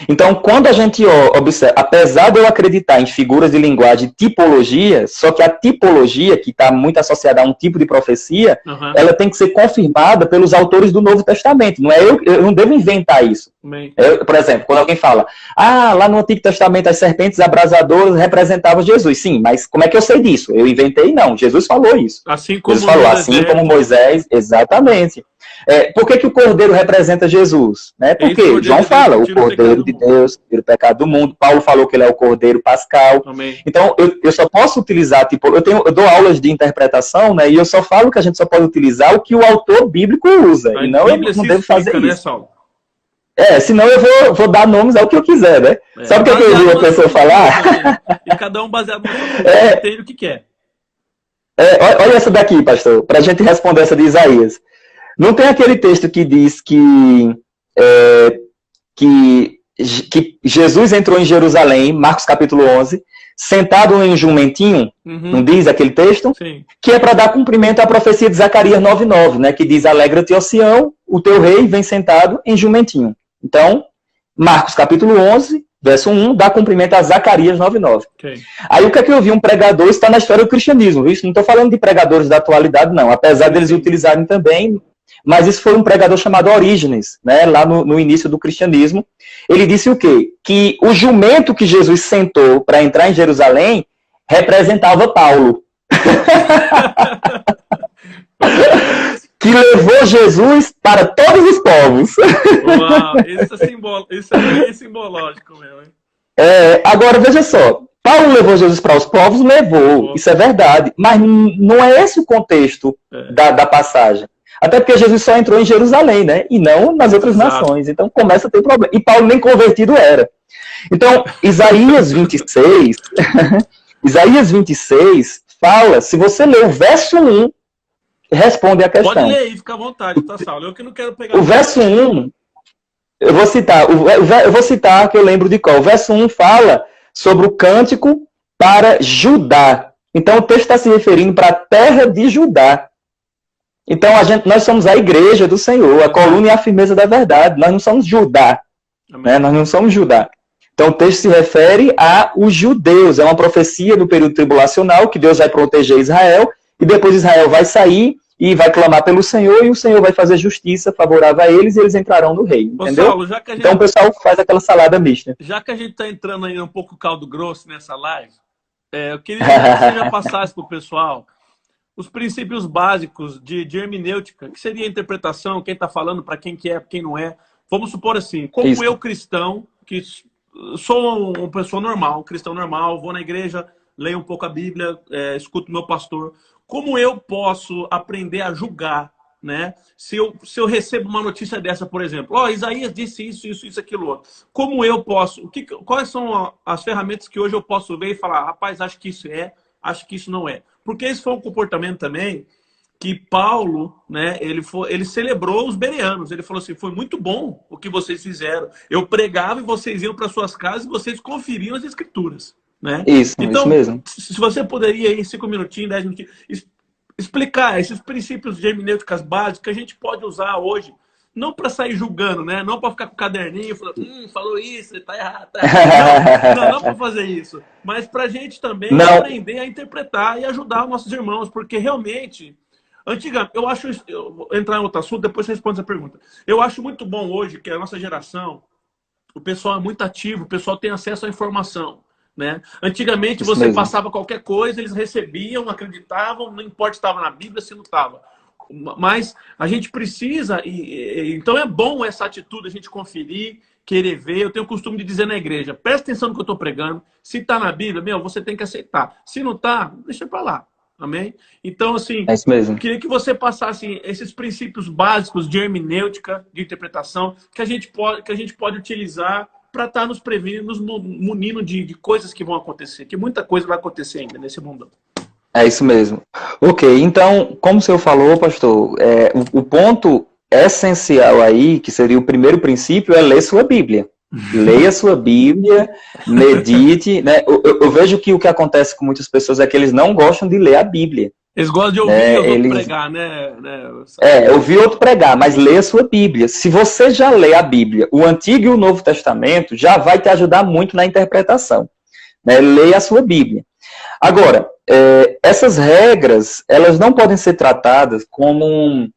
Speaker 2: Então, quando a gente observa, apesar de eu acreditar em figuras de linguagem, tipologia, só que a tipologia, que está muito associada a um tipo de profecia, ela tem que ser confirmada pelos autores do Novo Testamento. Não é eu não devo inventar isso. Por exemplo, quando alguém fala, lá no Antigo Testamento as serpentes abrasadoras representavam Jesus. Sim, mas como é que eu sei disso? Eu inventei? Não. Jesus falou isso.
Speaker 1: Assim como
Speaker 2: Jesus falou, assim como Moisés, exatamente. Por que o cordeiro representa Jesus? Porque João fala, o cordeiro de Deus, tira o pecado do mundo. Paulo falou que ele é o cordeiro pascal.
Speaker 1: Amém.
Speaker 2: Então, eu só posso utilizar, eu dou aulas de interpretação, né, e eu só falo que a gente só pode utilizar o que o autor bíblico usa. E não, eu não devo fazer isso.
Speaker 1: Saulo?
Speaker 2: Senão eu vou dar nomes ao que eu quiser, né? Sabe o que eu ouvi a pessoa falar?
Speaker 1: E cada um baseado no que o que quer.
Speaker 2: Olha essa daqui, pastor, para a gente responder essa de Isaías. Não tem aquele texto que diz que Jesus entrou em Jerusalém, Marcos capítulo 11, sentado em um jumentinho, não diz aquele texto?
Speaker 1: Sim.
Speaker 2: Que é para dar cumprimento à profecia de Zacarias 9:9, né, que diz, alegra-te, ó Sião, o teu rei vem sentado em jumentinho. Então, Marcos capítulo 11, verso 1, dá cumprimento a Zacarias 9:9.
Speaker 1: Okay.
Speaker 2: Aí o que é que eu vi? Um pregador, isso está na história do cristianismo, viu? Não estou falando de pregadores da atualidade, não, apesar deles utilizarem também, mas isso foi um pregador chamado Orígenes, né, lá no início do cristianismo. Ele disse o quê? Que o jumento que Jesus sentou para entrar em Jerusalém representava Paulo. Que levou Jesus para todos os povos.
Speaker 1: Uau, isso é bem simbológico mesmo, hein?
Speaker 2: Agora, veja só. Paulo levou Jesus para os povos? Levou. Isso é verdade. Mas não é esse o contexto da passagem. Até porque Jesus só entrou em Jerusalém, né? E não nas outras nações. Então começa a ter problema. E Paulo nem convertido era. Então, Isaías 26, Isaías 26 fala, se você ler o verso 1, responde a questão.
Speaker 1: Pode ler aí, fica à vontade, tá, Saulo? Eu que não quero pegar...
Speaker 2: O verso 1, eu vou citar, que eu lembro de qual. O verso 1 fala sobre o cântico para Judá. Então o texto está se referindo para a terra de Judá. Então nós somos a igreja do Senhor, a coluna e a firmeza da verdade. Nós não somos Judá. Né? Nós não somos Judá. Então o texto se refere aos judeus. É uma profecia do período tribulacional, que Deus vai proteger Israel, e depois Israel vai sair e vai clamar pelo Senhor, e o Senhor vai fazer justiça favorável a eles, e eles entrarão no reino. Entendeu?
Speaker 1: Saulo,
Speaker 2: então o pessoal faz aquela salada mista.
Speaker 1: Já que a gente está entrando aí um pouco caldo grosso nessa live, eu queria que você já passasse para o pessoal os princípios básicos de hermenêutica, que seria a interpretação, quem está falando, para quem que é, para quem não é. Vamos supor assim, como isso. Eu cristão, que sou uma pessoa normal, cristão normal, vou na igreja, leio um pouco a Bíblia, escuto meu pastor, como eu posso aprender a julgar, né? Se eu recebo uma notícia dessa, por exemplo, Isaías disse isso, aquilo outro. Como eu posso, quais são as ferramentas que hoje eu posso ver e falar, rapaz, acho que isso acho que isso não é. Porque esse foi um comportamento também que Paulo, né, ele celebrou os bereanos. Ele falou assim, foi muito bom o que vocês fizeram. Eu pregava e vocês iam para suas casas e vocês conferiam as escrituras. né?
Speaker 2: Isso
Speaker 1: Então,
Speaker 2: mesmo.
Speaker 1: se você poderia, em 5 minutinhos, 10 minutinhos, explicar esses princípios de hermenêuticas básicos que a gente pode usar hoje, não para sair julgando, né? Não para ficar com o caderninho falando, falou isso, tá errado, tá errado. Não para fazer isso. Mas para a gente também aprender a interpretar e ajudar os nossos irmãos, porque realmente, antigamente, eu vou entrar em outro assunto, depois você responde essa pergunta. Eu acho muito bom hoje que a nossa geração, o pessoal é muito ativo, o pessoal tem acesso à informação. Né? Antigamente você passava qualquer coisa, eles recebiam, acreditavam, não importa se estava na Bíblia, se não estava. Mas a gente precisa, então é bom essa atitude, a gente conferir, querer ver. Eu tenho o costume de dizer na igreja, presta atenção no que eu estou pregando, se está na Bíblia, você tem que aceitar. Se não está, deixa para lá. Amém? Então, assim, eu queria que você passasse esses princípios básicos de hermenêutica, de interpretação, que a gente pode utilizar para estar nos prevenindo, nos munindo de coisas que vão acontecer, que muita coisa vai acontecer ainda nesse mundo.
Speaker 2: É isso mesmo. Ok, então, como o senhor falou, pastor, o ponto essencial aí, que seria o primeiro princípio, é ler sua Bíblia. Leia sua Bíblia, medite, né? Eu vejo que o que acontece com muitas pessoas é que eles não gostam de ler a Bíblia.
Speaker 1: Eles gostam de ouvir outro pregar, né?
Speaker 2: Ouvir outro pregar, mas leia a sua Bíblia. Se você já lê a Bíblia, o Antigo e o Novo Testamento, já vai te ajudar muito na interpretação. Né? Leia a sua Bíblia. Agora, essas regras, elas não podem ser tratadas como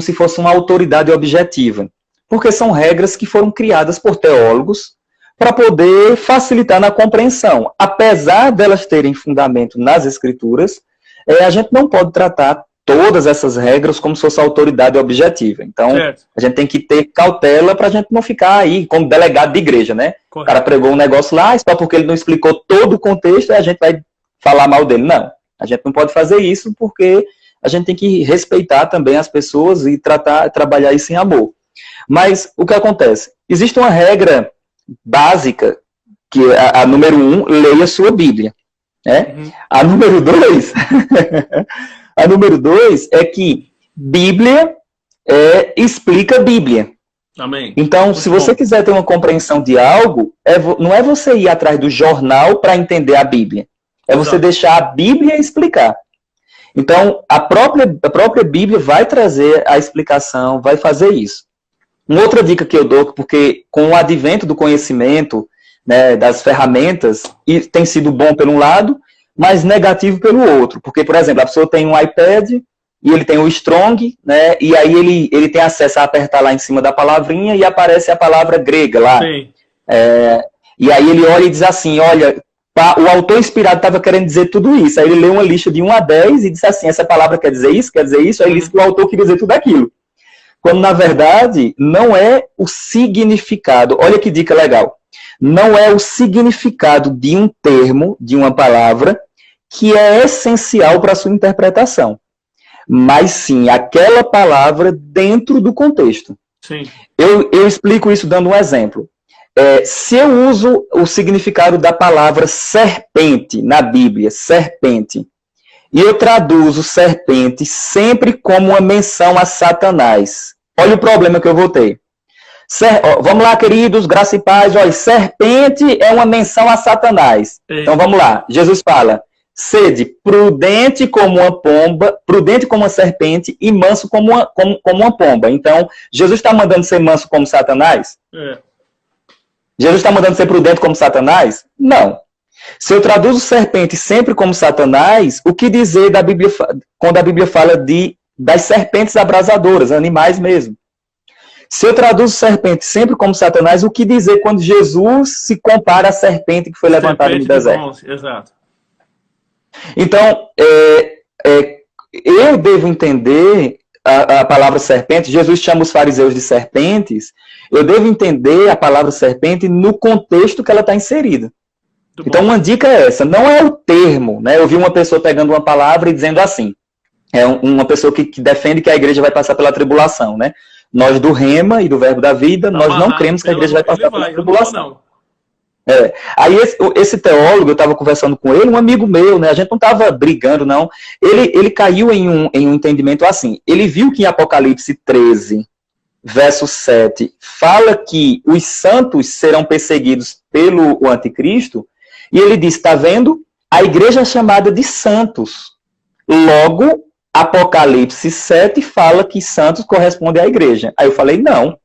Speaker 2: se fosse uma autoridade objetiva, porque são regras que foram criadas por teólogos para poder facilitar na compreensão. Apesar delas terem fundamento nas Escrituras, a gente não pode tratar todas essas regras como se fosse autoridade objetiva. Então, a gente tem que ter cautela para a gente não ficar aí como delegado de igreja, né? Correto. O cara pregou um negócio lá, só porque ele não explicou todo o contexto, a gente vai falar mal dele. Não, a gente não pode fazer isso porque a gente tem que respeitar também as pessoas e trabalhar isso em amor. Mas o que acontece? Existe uma regra básica, que a número 1, leia sua Bíblia. Né? Uhum. A número 2 é que Bíblia explica Bíblia.
Speaker 1: Amém.
Speaker 2: Então, muito se você quiser ter uma compreensão de algo, não é você ir atrás do jornal para entender a Bíblia. É você deixar a Bíblia explicar. Então, a própria Bíblia vai trazer a explicação, vai fazer isso. Uma outra dica que eu dou, porque com o advento do conhecimento, né, das ferramentas, tem sido bom por um lado, mas negativo pelo outro. Porque, por exemplo, a pessoa tem um iPad e ele tem o Strong, né, e aí ele tem acesso a apertar lá em cima da palavrinha e aparece a palavra grega lá. Sim. E aí ele olha e diz assim, olha, o autor inspirado estava querendo dizer tudo isso. Aí ele lê uma lista de 1 a 10 e diz assim, essa palavra quer dizer isso. Aí ele diz que o autor queria dizer tudo aquilo. Quando, na verdade, não é o significado. Olha que dica legal. Não é o significado de um termo, de uma palavra, que é essencial para a sua interpretação. Mas, sim, aquela palavra dentro do contexto.
Speaker 1: Sim.
Speaker 2: Eu explico isso dando um exemplo. Se eu uso o significado da palavra serpente na Bíblia, serpente, e eu traduzo serpente sempre como uma menção a Satanás. Olha o problema que eu vou ter. Vamos lá, queridos, graça e paz. Olha, serpente é uma menção a Satanás. Então vamos lá. Jesus fala, sede prudente como uma pomba, prudente como uma serpente e manso como uma pomba. Então, Jesus está mandando ser manso como Satanás? Jesus está mandando ser prudente como Satanás? Não. Se eu traduzo serpente sempre como Satanás, o que dizer da Bíblia, quando a Bíblia fala das serpentes abrasadoras, animais mesmo? Se eu traduzo serpente sempre como Satanás, o que dizer quando Jesus se compara à serpente que foi levantada no deserto?
Speaker 1: Exato.
Speaker 2: Então, eu devo entender a palavra serpente. Jesus chama os fariseus de serpentes. Eu devo entender a palavra serpente no contexto que ela está inserida. Então, uma dica é essa, não é o termo, né? Eu vi uma pessoa pegando uma palavra e dizendo assim, uma pessoa que defende que a igreja vai passar pela tribulação, né? Nós do Rema e do Verbo da Vida, nós não cremos que a igreja vai passar pela tribulação. Aí esse teólogo, eu estava conversando com ele, um amigo meu, né? A gente não estava brigando, não. Ele caiu em um entendimento assim, ele viu que em Apocalipse 13, verso 7, fala que os santos serão perseguidos pelo anticristo. E ele disse, está vendo? A igreja é chamada de santos. Logo, Apocalipse 7 fala que santos corresponde à igreja. Aí eu falei, não.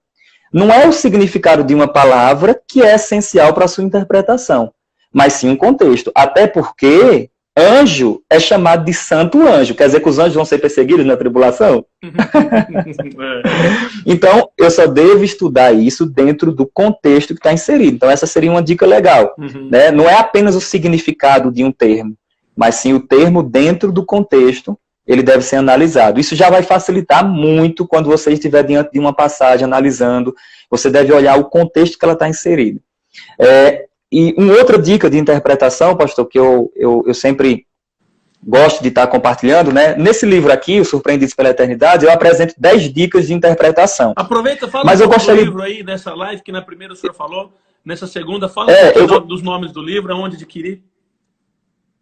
Speaker 2: Não é o significado de uma palavra que é essencial para a sua interpretação, mas sim um contexto. Até porque anjo é chamado de santo anjo. Quer dizer que os anjos vão ser perseguidos na tribulação? Então, eu só devo estudar isso dentro do contexto que está inserido. Então, essa seria uma dica legal. Né? Não é apenas o significado de um termo, mas sim o termo dentro do contexto, ele deve ser analisado. Isso já vai facilitar muito quando você estiver diante de uma passagem analisando. Você deve olhar o contexto que ela está inserida. E uma outra dica de interpretação, pastor, que eu sempre gosto de estar compartilhando, né? Nesse livro aqui, O Surpreendidos pela Eternidade, eu apresento 10 dicas de interpretação.
Speaker 1: Aproveita, fala
Speaker 2: Mas eu gostaria...
Speaker 1: do livro aí, nessa live, que na primeira o senhor falou, nessa segunda, fala dos nomes do livro, aonde adquirir.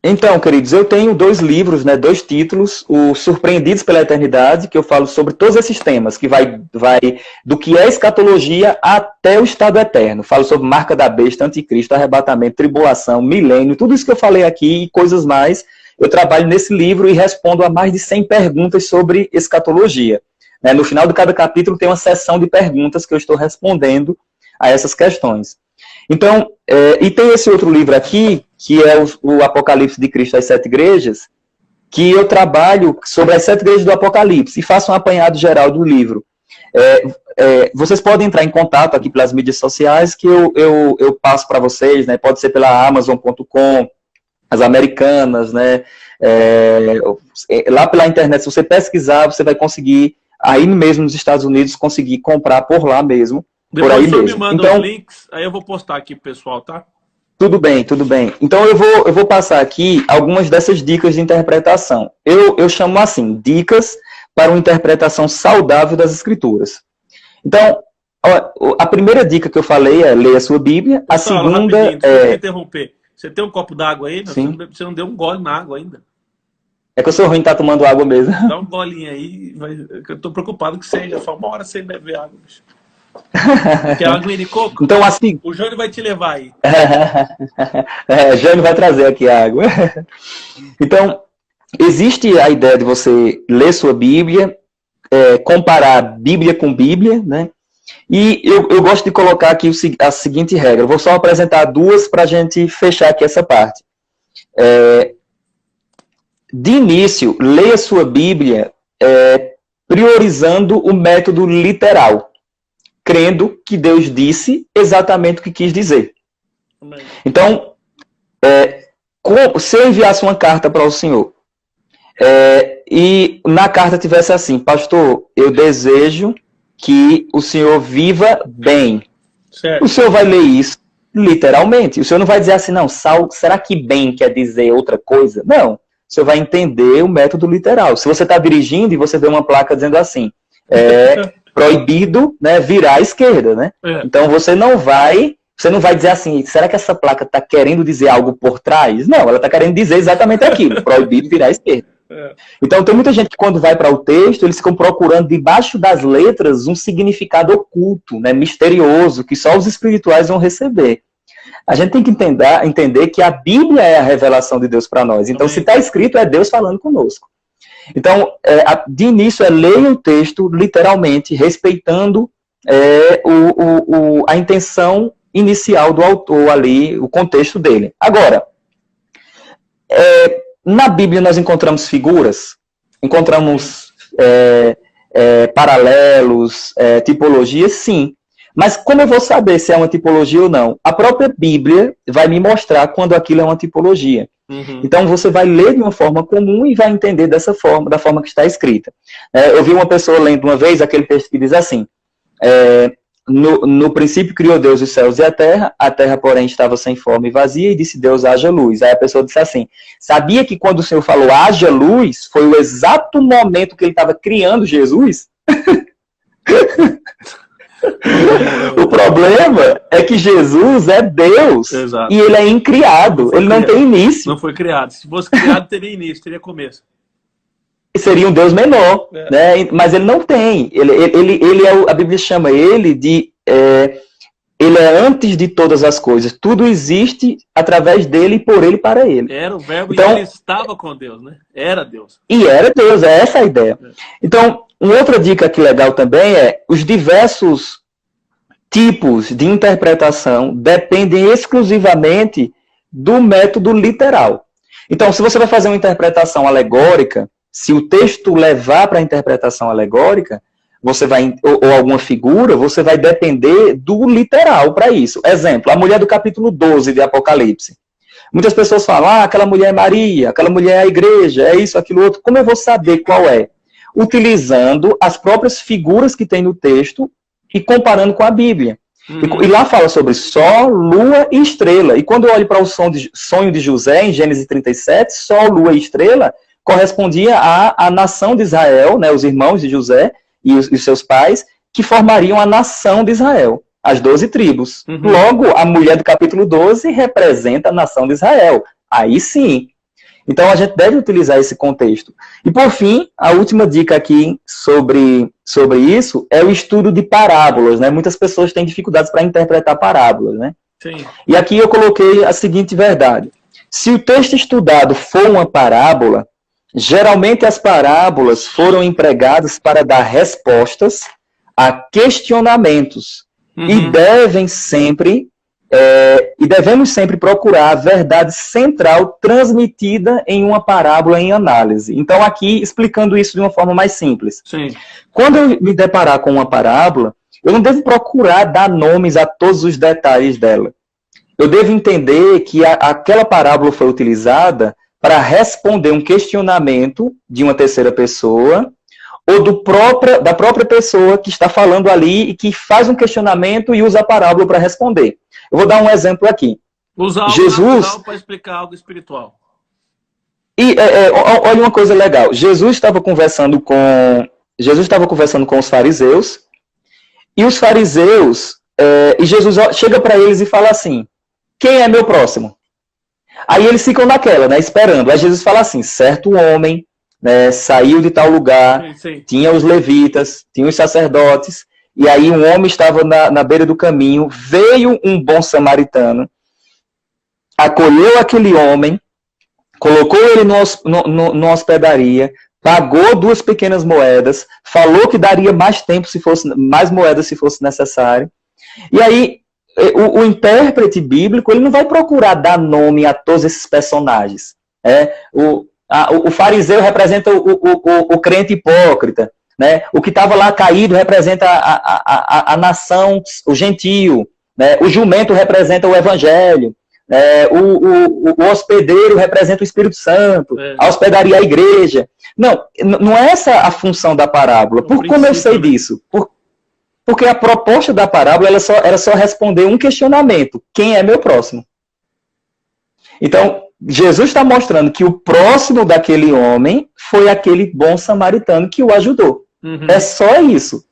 Speaker 2: Então, queridos, eu tenho 2 livros, né, 2 títulos, o Surpreendidos pela Eternidade, que eu falo sobre todos esses temas, que vai do que é escatologia até o estado eterno. Falo sobre marca da besta, anticristo, arrebatamento, tribulação, milênio, tudo isso que eu falei aqui e coisas mais, eu trabalho nesse livro e respondo a mais de 100 perguntas sobre escatologia. Né, no final de cada capítulo tem uma seção de perguntas que eu estou respondendo a essas questões. Então, e tem esse outro livro aqui, que é o Apocalipse de Cristo às 7 igrejas, que eu trabalho sobre as 7 igrejas do Apocalipse e faço um apanhado geral do livro. Vocês podem entrar em contato aqui pelas mídias sociais, que eu passo para vocês, né? Pode ser pela Amazon.com, as Americanas, né? Lá pela internet, se você pesquisar, você vai conseguir, aí mesmo nos Estados Unidos, conseguir comprar por lá mesmo.
Speaker 1: Depois
Speaker 2: por aí
Speaker 1: o senhor
Speaker 2: mesmo.
Speaker 1: me manda
Speaker 2: Então,
Speaker 1: os links, aí eu vou postar aqui pro pessoal, tá?
Speaker 2: Tudo bem, tudo bem. Então eu vou passar aqui algumas dessas dicas de interpretação. Eu chamo assim, dicas para uma interpretação saudável das Escrituras. Então, a primeira dica que eu falei é ler a sua Bíblia. A segunda
Speaker 1: é... interromper. Você tem um copo d'água aí?
Speaker 2: Sim.
Speaker 1: Você não deu um gole na água ainda.
Speaker 2: É que eu sou ruim de estar tomando água mesmo.
Speaker 1: Dá um golinho aí, eu tô preocupado que seja. Só uma hora sem beber água, bicho. Quer água de coco?
Speaker 2: Então, assim...
Speaker 1: O Jânio vai te levar aí.
Speaker 2: Jânio vai trazer aqui a água. Então, existe a ideia de você ler sua Bíblia, comparar Bíblia com Bíblia, né? E eu gosto de colocar aqui a seguinte regra. Eu vou só apresentar 2 para a gente fechar aqui essa parte. De início, leia sua Bíblia priorizando o método literal, crendo que Deus disse exatamente o que quis dizer. Amém. Então, se eu enviasse uma carta para o senhor, e na carta tivesse assim, pastor, eu desejo que o senhor viva bem. Certo. O senhor vai ler isso literalmente. O senhor não vai dizer assim, não, será que bem quer dizer outra coisa? Não. O senhor vai entender o método literal. Se você está dirigindo e você vê uma placa dizendo assim, proibido, né, virar à esquerda, né? Então você não vai dizer assim, será que essa placa está querendo dizer algo por trás? Não, ela está querendo dizer exatamente aquilo, proibido virar à esquerda. Então tem muita gente que quando vai para o texto, eles ficam procurando debaixo das letras um significado oculto, né, misterioso, que só os espirituais vão receber. A gente tem que entender que a Bíblia é a revelação de Deus para nós. Então, se está escrito, é Deus falando conosco. Então, de início, leia o texto literalmente, respeitando a intenção inicial do autor ali, o contexto dele. Agora, na Bíblia nós encontramos figuras, encontramos paralelos, tipologias, sim. Mas como eu vou saber se é uma tipologia ou não? A própria Bíblia vai me mostrar quando aquilo é uma tipologia. Uhum. Então você vai ler de uma forma comum e vai entender dessa forma, da forma que está escrita. Eu vi uma pessoa lendo uma vez aquele texto que diz assim, no princípio criou Deus os céus e a terra porém estava sem forma e vazia e disse Deus haja luz. Aí a pessoa disse assim, sabia que quando o Senhor falou haja luz, foi o exato momento que ele estava criando Jesus? O problema é que Jesus é Deus. Exato. E ele é incriado, ele não tem início.
Speaker 1: Não foi criado. Se fosse criado, teria início, teria começo.
Speaker 2: Seria um Deus menor, né? Mas ele não tem. A Bíblia chama ele de Ele é antes de todas as coisas. Tudo existe através dele, por ele e para ele.
Speaker 1: Era o verbo
Speaker 2: então,
Speaker 1: e ele estava com Deus, né? Era Deus.
Speaker 2: E era Deus, é essa a ideia. Então, uma outra dica aqui legal também é os diversos tipos de interpretação dependem exclusivamente do método literal. Então, se você vai fazer uma interpretação alegórica, se o texto levar para a interpretação alegórica, você vai, ou alguma figura, você vai depender do literal para isso. Exemplo, a mulher do capítulo 12 de Apocalipse. Muitas pessoas falam, aquela mulher é Maria, aquela mulher é a igreja, é isso, aquilo outro. Como eu vou saber qual é? Utilizando as próprias figuras que tem no texto e comparando com a Bíblia. E lá fala sobre sol, lua e estrela. E quando eu olho para o sonho de José, em Gênesis 37, sol, lua e estrela correspondia à nação de Israel, né, os irmãos de José, e os seus pais, que formariam a nação de Israel, as 12 tribos. Logo, a mulher do capítulo 12 representa a nação de Israel. Aí sim. Então, a gente deve utilizar esse contexto. E, por fim, a última dica aqui sobre isso é o estudo de parábolas, né? Muitas pessoas têm dificuldades para interpretar parábolas, né?
Speaker 1: Sim.
Speaker 2: E aqui eu coloquei a seguinte verdade. Se o texto estudado for uma parábola, geralmente as parábolas foram empregadas para dar respostas a questionamentos e devemos sempre procurar a verdade central transmitida em uma parábola em análise. Então, aqui, explicando isso de uma forma mais simples.
Speaker 1: Sim.
Speaker 2: Quando eu me deparar com uma parábola, eu não devo procurar dar nomes a todos os detalhes dela. Eu devo entender que aquela parábola foi utilizada para responder um questionamento de uma terceira pessoa ou da própria pessoa que está falando ali e que faz um questionamento e usa a parábola para responder. Eu vou dar um exemplo aqui.
Speaker 1: Usar algo
Speaker 2: Jesus
Speaker 1: para explicar algo espiritual.
Speaker 2: E olha uma coisa legal. Jesus estava conversando com os fariseus e os fariseus e Jesus chega para eles e fala assim: quem é meu próximo? Aí eles ficam naquela, né, esperando. Aí Jesus fala assim: certo homem, né, saiu de tal lugar, tinha os levitas, tinha os sacerdotes, e aí um homem estava na beira do caminho, veio um bom samaritano, acolheu aquele homem, colocou ele numa hospedaria, pagou 2 pequenas moedas, falou que daria mais moedas se fosse necessário. E aí o intérprete bíblico, ele não vai procurar dar nome a todos esses personagens. O fariseu representa o crente hipócrita, né? O que estava lá caído representa a nação, o gentio, né? O jumento representa o evangelho, o hospedeiro representa o Espírito Santo, a hospedaria a igreja. Não é essa a função da parábola. Como eu sei disso? Porque a proposta da parábola era só responder um questionamento: quem é meu próximo? Então, Jesus está mostrando que o próximo daquele homem foi aquele bom samaritano que o ajudou. É só isso.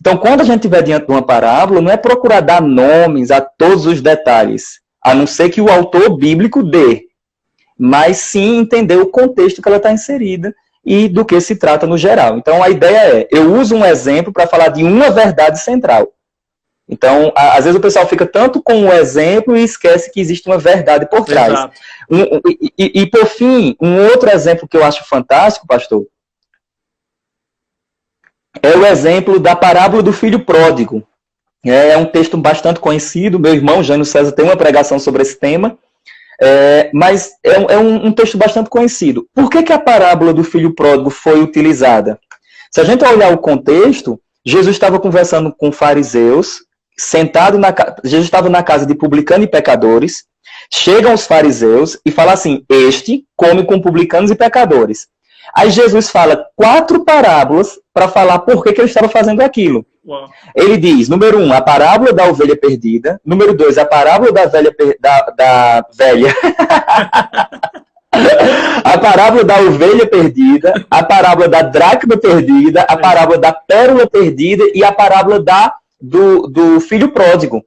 Speaker 2: Então, quando a gente estiver diante de uma parábola, não é procurar dar nomes a todos os detalhes, a não ser que o autor bíblico dê, mas sim entender o contexto que ela está inserida e do que se trata no geral. Então, a ideia eu uso um exemplo para falar de uma verdade central. Então, às vezes o pessoal fica tanto com o exemplo e esquece que existe uma verdade por trás. E por fim, um outro exemplo que eu acho fantástico, pastor, é o exemplo da parábola do filho pródigo. É um texto bastante conhecido, meu irmão Jânio César tem uma pregação sobre esse tema, mas é um texto bastante conhecido. Por que a parábola do filho pródigo foi utilizada? Se a gente olhar o contexto, Jesus estava conversando com fariseus, Jesus estava na casa de publicanos e pecadores, chegam os fariseus e falam assim: este come com publicanos e pecadores. Aí Jesus fala 4 parábolas para falar por que ele estava fazendo aquilo.
Speaker 1: Uau.
Speaker 2: Ele diz, número 1, a parábola da ovelha perdida. Número 2, a parábola da velha. A parábola da ovelha perdida, a parábola da dracma perdida, a parábola da pérola perdida e a parábola do filho pródigo.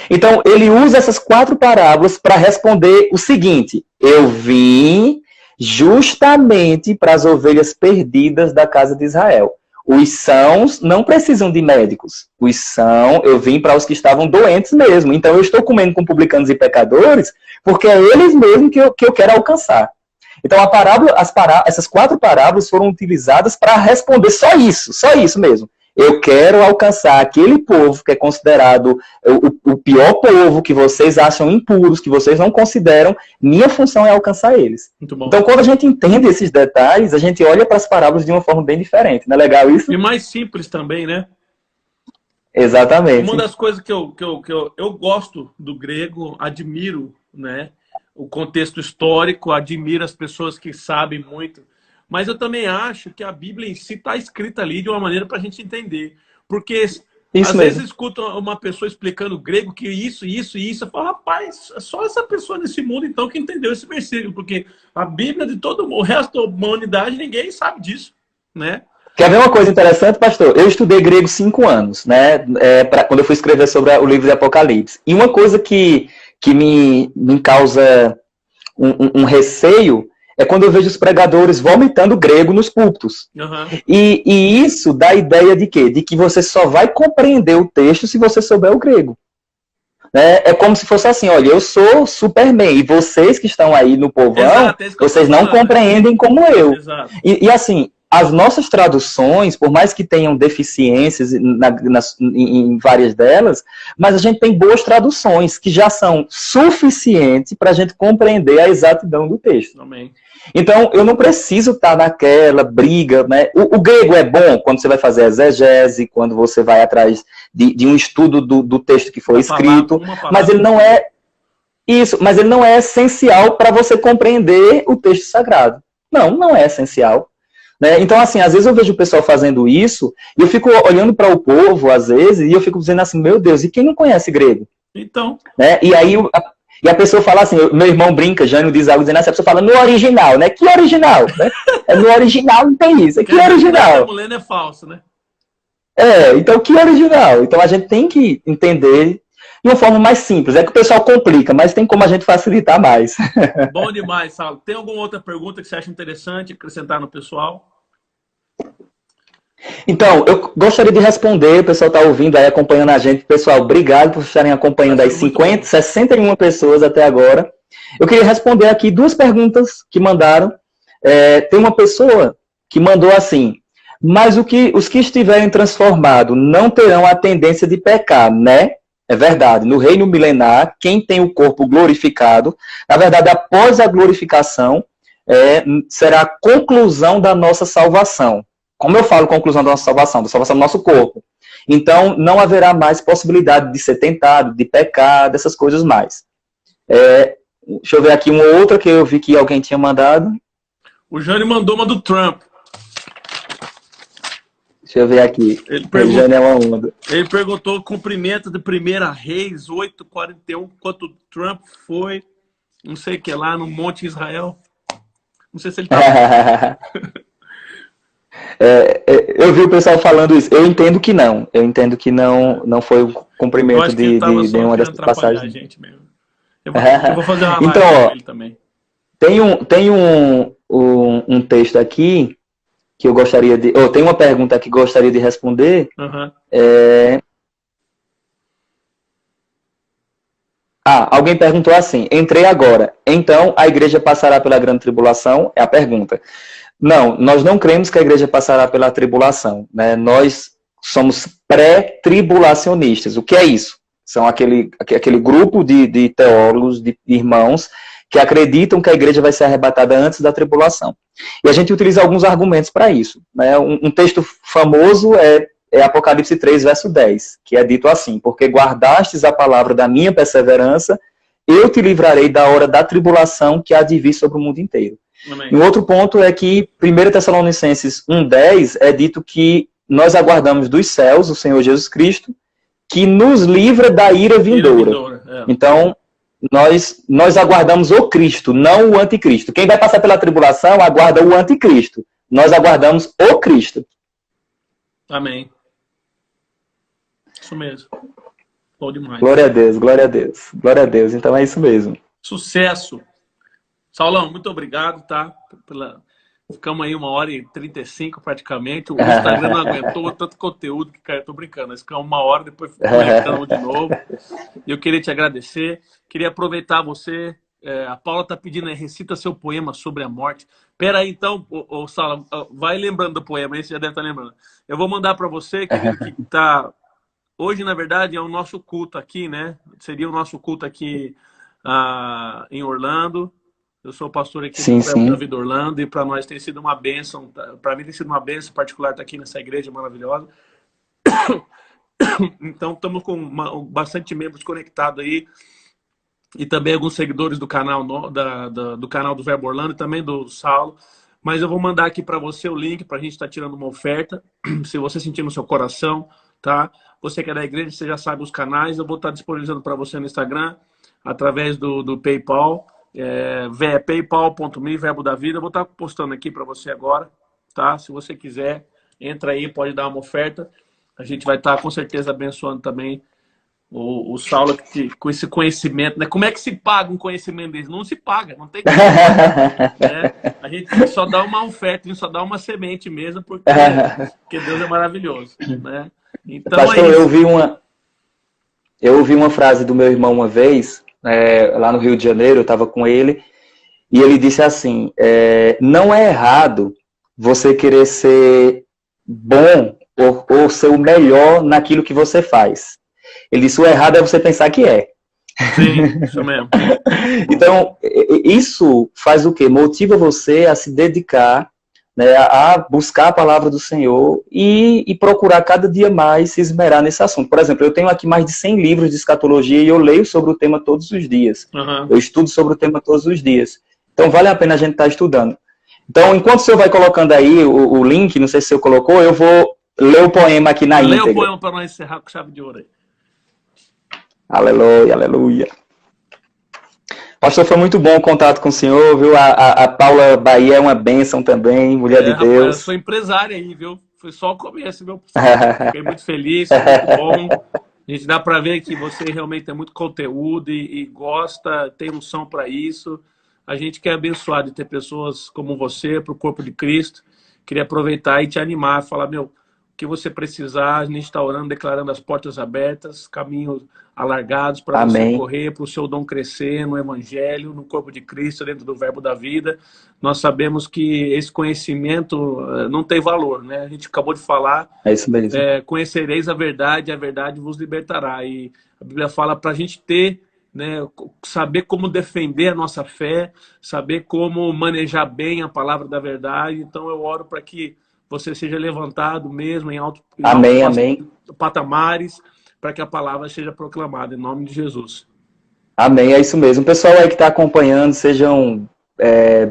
Speaker 2: Então, ele usa essas 4 parábolas para responder o seguinte: eu vim justamente para as ovelhas perdidas da casa de Israel. Os sãos não precisam de médicos. Os sãos, eu vim para os que estavam doentes mesmo. Então eu estou comendo com publicanos e pecadores, porque é eles mesmos que eu quero alcançar. Então a parábola, essas 4 parábolas foram utilizadas para responder só isso mesmo. Eu quero alcançar aquele povo que é considerado o pior povo, que vocês acham impuros, que vocês não consideram. Minha função é alcançar eles.
Speaker 1: Muito bom.
Speaker 2: Então, quando a gente entende esses detalhes, a gente olha para as parábolas de uma forma bem diferente. Não é legal isso?
Speaker 1: E mais simples também, né?
Speaker 2: Exatamente.
Speaker 1: Uma das coisas que eu gosto do grego, admiro, né, o contexto histórico, admiro as pessoas que sabem muito. Mas eu também acho que a Bíblia em si está escrita ali de uma maneira para a gente entender. Porque às vezes escuta uma pessoa explicando grego que isso, eu falo, rapaz, é só essa pessoa nesse mundo então que entendeu esse versículo. Porque a Bíblia de todo o resto da humanidade, ninguém sabe disso, né?
Speaker 2: Quer ver uma coisa interessante, pastor? Eu estudei grego 5 anos, né? Quando eu fui escrever sobre o livro de Apocalipse. E uma coisa que me causa um receio é quando eu vejo os pregadores vomitando grego nos púlpitos.
Speaker 1: Uhum.
Speaker 2: E isso dá a ideia de quê? De que você só vai compreender o texto se você souber o grego. É como se fosse assim, olha, eu sou Superman, e vocês que estão aí no povão,
Speaker 1: exato,
Speaker 2: vocês não compreendem como eu.
Speaker 1: Exato.
Speaker 2: E assim, as nossas traduções, por mais que tenham deficiências em várias delas, mas a gente tem boas traduções que já são suficientes para a gente compreender a exatidão do texto.
Speaker 1: Amém.
Speaker 2: Então, eu não preciso estar naquela briga, né? O grego é bom quando você vai fazer exegese, quando você vai atrás de um estudo do texto que foi escrito, mas ele não é isso, mas ele não é essencial para você compreender o texto sagrado. Não é essencial. Né? Então, assim, às vezes eu vejo o pessoal fazendo isso, e eu fico olhando para o povo, às vezes, e eu fico dizendo assim, meu Deus, e quem não conhece grego?
Speaker 1: Então.
Speaker 2: Né? E aí a pessoa fala assim, meu irmão brinca, Jânio diz algo dizendo assim, a pessoa fala no original, né? Que original? Né? No original não tem isso. Que original?
Speaker 1: Que mulher é falso, né?
Speaker 2: Então que original? Então a gente tem que entender de uma forma mais simples. É que o pessoal complica, mas tem como a gente facilitar mais.
Speaker 1: Bom demais, Saulo. Tem alguma outra pergunta que você acha interessante acrescentar no pessoal?
Speaker 2: Então, eu gostaria de responder, o pessoal está ouvindo aí, acompanhando a gente. Pessoal, obrigado por estarem acompanhando aí 61 pessoas até agora. Eu queria responder aqui 2 perguntas que mandaram. Tem uma pessoa que mandou assim, mas os que estiverem transformados não terão a tendência de pecar, né? É verdade, no reino milenar, quem tem o corpo glorificado, na verdade, após a glorificação, será a conclusão da nossa salvação. Como eu falo, conclusão da nossa salvação? Da salvação do nosso corpo. Então, não haverá mais possibilidade de ser tentado, de pecar, dessas coisas mais. Deixa eu ver aqui uma outra que eu vi que alguém tinha mandado.
Speaker 1: O Jânio mandou uma do Trump.
Speaker 2: Deixa eu ver aqui. O Jânio é uma onda.
Speaker 1: Ele perguntou o cumprimento de 1 Reis 8:41, quanto o Trump foi, não sei o que lá, no Monte Israel. Não sei se ele tá...
Speaker 2: eu vi o pessoal falando isso. Eu entendo que não. Eu entendo que não foi o cumprimento de nenhuma dessas passagens.
Speaker 1: Gente mesmo. Eu vou fazer uma live
Speaker 2: então,
Speaker 1: com ele também.
Speaker 2: Tem um texto aqui que eu gostaria de... tem uma pergunta aqui que eu gostaria de responder.
Speaker 1: Uhum.
Speaker 2: Alguém perguntou assim, entrei agora. Então, a igreja passará pela grande tribulação? É a pergunta. Não, nós não cremos que a igreja passará pela tribulação. Né? Nós somos pré-tribulacionistas. O que é isso? São aquele grupo de teólogos, de irmãos, que acreditam que a igreja vai ser arrebatada antes da tribulação. E a gente utiliza alguns argumentos para isso. Né? Um texto famoso é Apocalipse 3, verso 10, que é dito assim, porque guardastes a palavra da minha perseverança, eu te livrarei da hora da tribulação que há de vir sobre o mundo inteiro.
Speaker 1: Amém.
Speaker 2: E um outro ponto é que 1 Tessalonicenses 1,10 é dito que nós aguardamos dos céus o Senhor Jesus Cristo, que nos livra da ira vindoura. Então, nós aguardamos o Cristo, não o anticristo. Quem vai passar pela tribulação aguarda o anticristo. Nós aguardamos o Cristo.
Speaker 1: Amém. Isso mesmo. Bom demais.
Speaker 2: Glória a Deus, glória a Deus. Glória a Deus. Então é isso mesmo.
Speaker 1: Sucesso. Saulão, muito obrigado, tá? Ficamos aí 1h35 praticamente. O Instagram não aguentou tanto conteúdo que caiu. Tô brincando. Nós ficamos 1 hora, depois conectamos de novo. E eu queria te agradecer. Queria aproveitar você. A Paula tá pedindo, recita seu poema sobre a morte. Pera aí, então, Sala, vai lembrando do poema, aí você já deve estar lembrando. Eu vou mandar para você, querido, que tá... Hoje, na verdade, é o nosso culto aqui, né? Seria o nosso culto aqui em Orlando. Eu sou pastor aqui do Verbo da Vida Orlando, e para nós tem sido uma bênção, para mim tem sido uma bênção particular estar aqui nessa igreja maravilhosa. Então, estamos com bastante membros conectados aí, e também alguns seguidores do canal do canal do Verbo Orlando e também do Saulo. Mas eu vou mandar aqui para você o link para a gente estar tirando uma oferta, se você sentir no seu coração, tá? Você que é da igreja, você já sabe os canais, eu vou estar disponibilizando para você no Instagram, através do PayPal. paypal.me, Verbo da Vida. Eu vou estar postando aqui para você agora, tá? Se você quiser, entra aí, pode dar uma oferta. A gente vai estar com certeza abençoando também o Saulo com esse conhecimento, né? Como é que se paga um conhecimento desse? Não se paga, não tem como, né? A gente só dá uma oferta, a gente só dá uma semente mesmo, porque Deus é maravilhoso, né? Então,
Speaker 2: pastor, eu ouvi uma frase do meu irmão uma vez, lá no Rio de Janeiro, eu estava com ele, e ele disse assim, não é errado você querer ser bom ou ser o melhor naquilo que você faz. Ele disse, o errado é você pensar que é.
Speaker 1: Sim, isso mesmo.
Speaker 2: Então, isso faz o quê? Motiva você a se dedicar, né, a buscar a palavra do Senhor e procurar cada dia mais se esmerar nesse assunto. Por exemplo, eu tenho aqui mais de 100 livros de escatologia e eu leio sobre o tema todos os dias.
Speaker 1: Uhum.
Speaker 2: Eu estudo sobre o tema todos os dias. Então, vale a pena a gente estar estudando. Então, enquanto o senhor vai colocando aí o link, não sei se o senhor colocou, eu vou ler o poema aqui na íntegra.
Speaker 1: Lê o poema para nós encerrar com chave de ouro aí.
Speaker 2: Aleluia, aleluia. Pastor, foi muito bom o contato com o senhor, viu? A Paula Bahia é uma bênção também, mulher de Deus.
Speaker 1: Rapaz, eu sou empresária aí, viu? Foi só o começo, viu? Fiquei muito feliz, foi muito bom. A gente dá para ver que você realmente tem muito conteúdo e gosta, tem unção para isso. A gente quer abençoar de ter pessoas como você para o corpo de Cristo. Queria aproveitar e te animar, falar, o que você precisar, a gente está orando, declarando as portas abertas, caminhos alargados para você correr, para o seu dom crescer no Evangelho, no corpo de Cristo, dentro do Verbo da Vida. Nós sabemos que esse conhecimento não tem valor, né? A gente acabou de falar.
Speaker 2: É isso mesmo.
Speaker 1: Conhecereis a verdade vos libertará. E a Bíblia fala para a gente ter, né, saber como defender a nossa fé, saber como manejar bem a palavra da verdade. Então eu oro para que você seja levantado mesmo em altos patamares, para que a palavra seja proclamada, em nome de Jesus.
Speaker 2: Amém, é isso mesmo. O pessoal aí que está acompanhando, sejam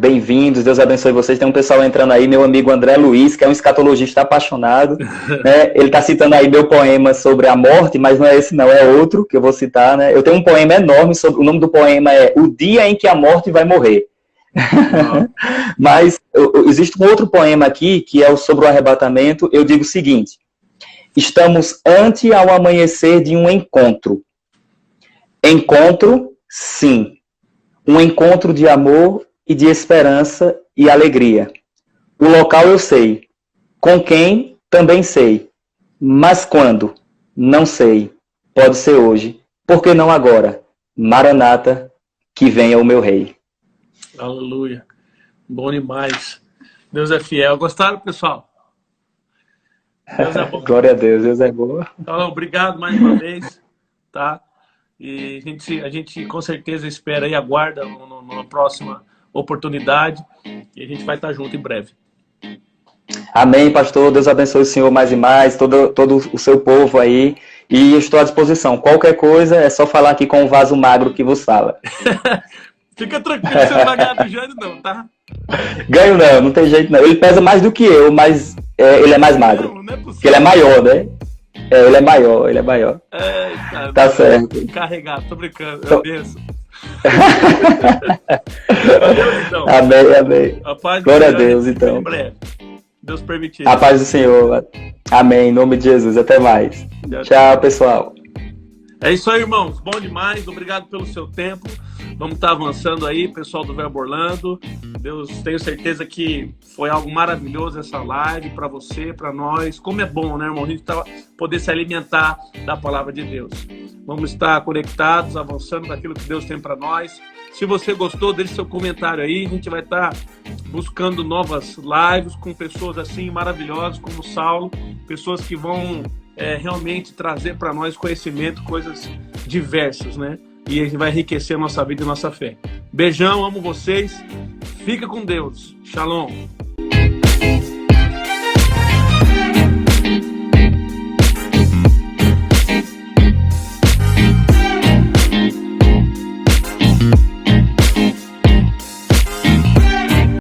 Speaker 2: bem-vindos, Deus abençoe vocês. Tem um pessoal entrando aí, meu amigo André Luiz, que é um escatologista apaixonado, né? Ele está citando aí meu poema sobre a morte, mas não é esse não, é outro que eu vou citar, né? Eu tenho um poema enorme, o nome do poema é O Dia em que a Morte vai Morrer. Mas existe um outro poema aqui, que é sobre o arrebatamento. Eu digo o seguinte: estamos ante ao amanhecer de um encontro. Encontro, sim. Um encontro de amor e de esperança e alegria. O local eu sei. Com quem, também sei. Mas quando? Não sei. Pode ser hoje. Por que não agora? Maranata, que venha o meu rei.
Speaker 1: Aleluia. Bom demais. Deus é fiel. Gostaram, pessoal?
Speaker 2: Deus é bom. Glória a Deus, Deus é bom.
Speaker 1: Então, obrigado mais uma vez, tá? E a gente com certeza espera e aguarda numa próxima oportunidade, e a gente vai estar junto em breve.
Speaker 2: Amém, pastor. Deus abençoe o senhor mais e mais, todo o seu povo aí, e eu estou à disposição. Qualquer coisa é só falar aqui com o vaso magro que vos fala.
Speaker 1: Fica tranquilo, você não vai ganhar do Jânio não, tá?
Speaker 2: Ganho não tem jeito não. Ele pesa mais do que eu, mas ele é mais magro.
Speaker 1: Não é possível.
Speaker 2: Porque ele é maior, né? Ele é maior.
Speaker 1: Cara,
Speaker 2: tá certo.
Speaker 1: Carregado, tô brincando. Eu benço. Valeu, então.
Speaker 2: Amém.
Speaker 1: A paz
Speaker 2: Glória a Deus, então.
Speaker 1: Em breve. Deus permitir.
Speaker 2: A paz do Senhor. Amém. Em nome de Jesus. Até mais. Tchau, pessoal.
Speaker 1: É isso aí, irmãos. Bom demais. Obrigado pelo seu tempo. Vamos estar avançando aí, pessoal do Verbo Orlando. Deus, tenho certeza que foi algo maravilhoso essa live para você, para nós. Como é bom, né, irmão? A gente poder se alimentar da palavra de Deus. Vamos estar conectados, avançando daquilo que Deus tem para nós. Se você gostou, deixe seu comentário aí. A gente vai estar buscando novas lives com pessoas assim maravilhosas como o Saulo, pessoas que vão realmente trazer para nós conhecimento, coisas diversas, né? E a gente vai enriquecer a nossa vida e a nossa fé. Beijão, amo vocês. Fica com Deus. Shalom.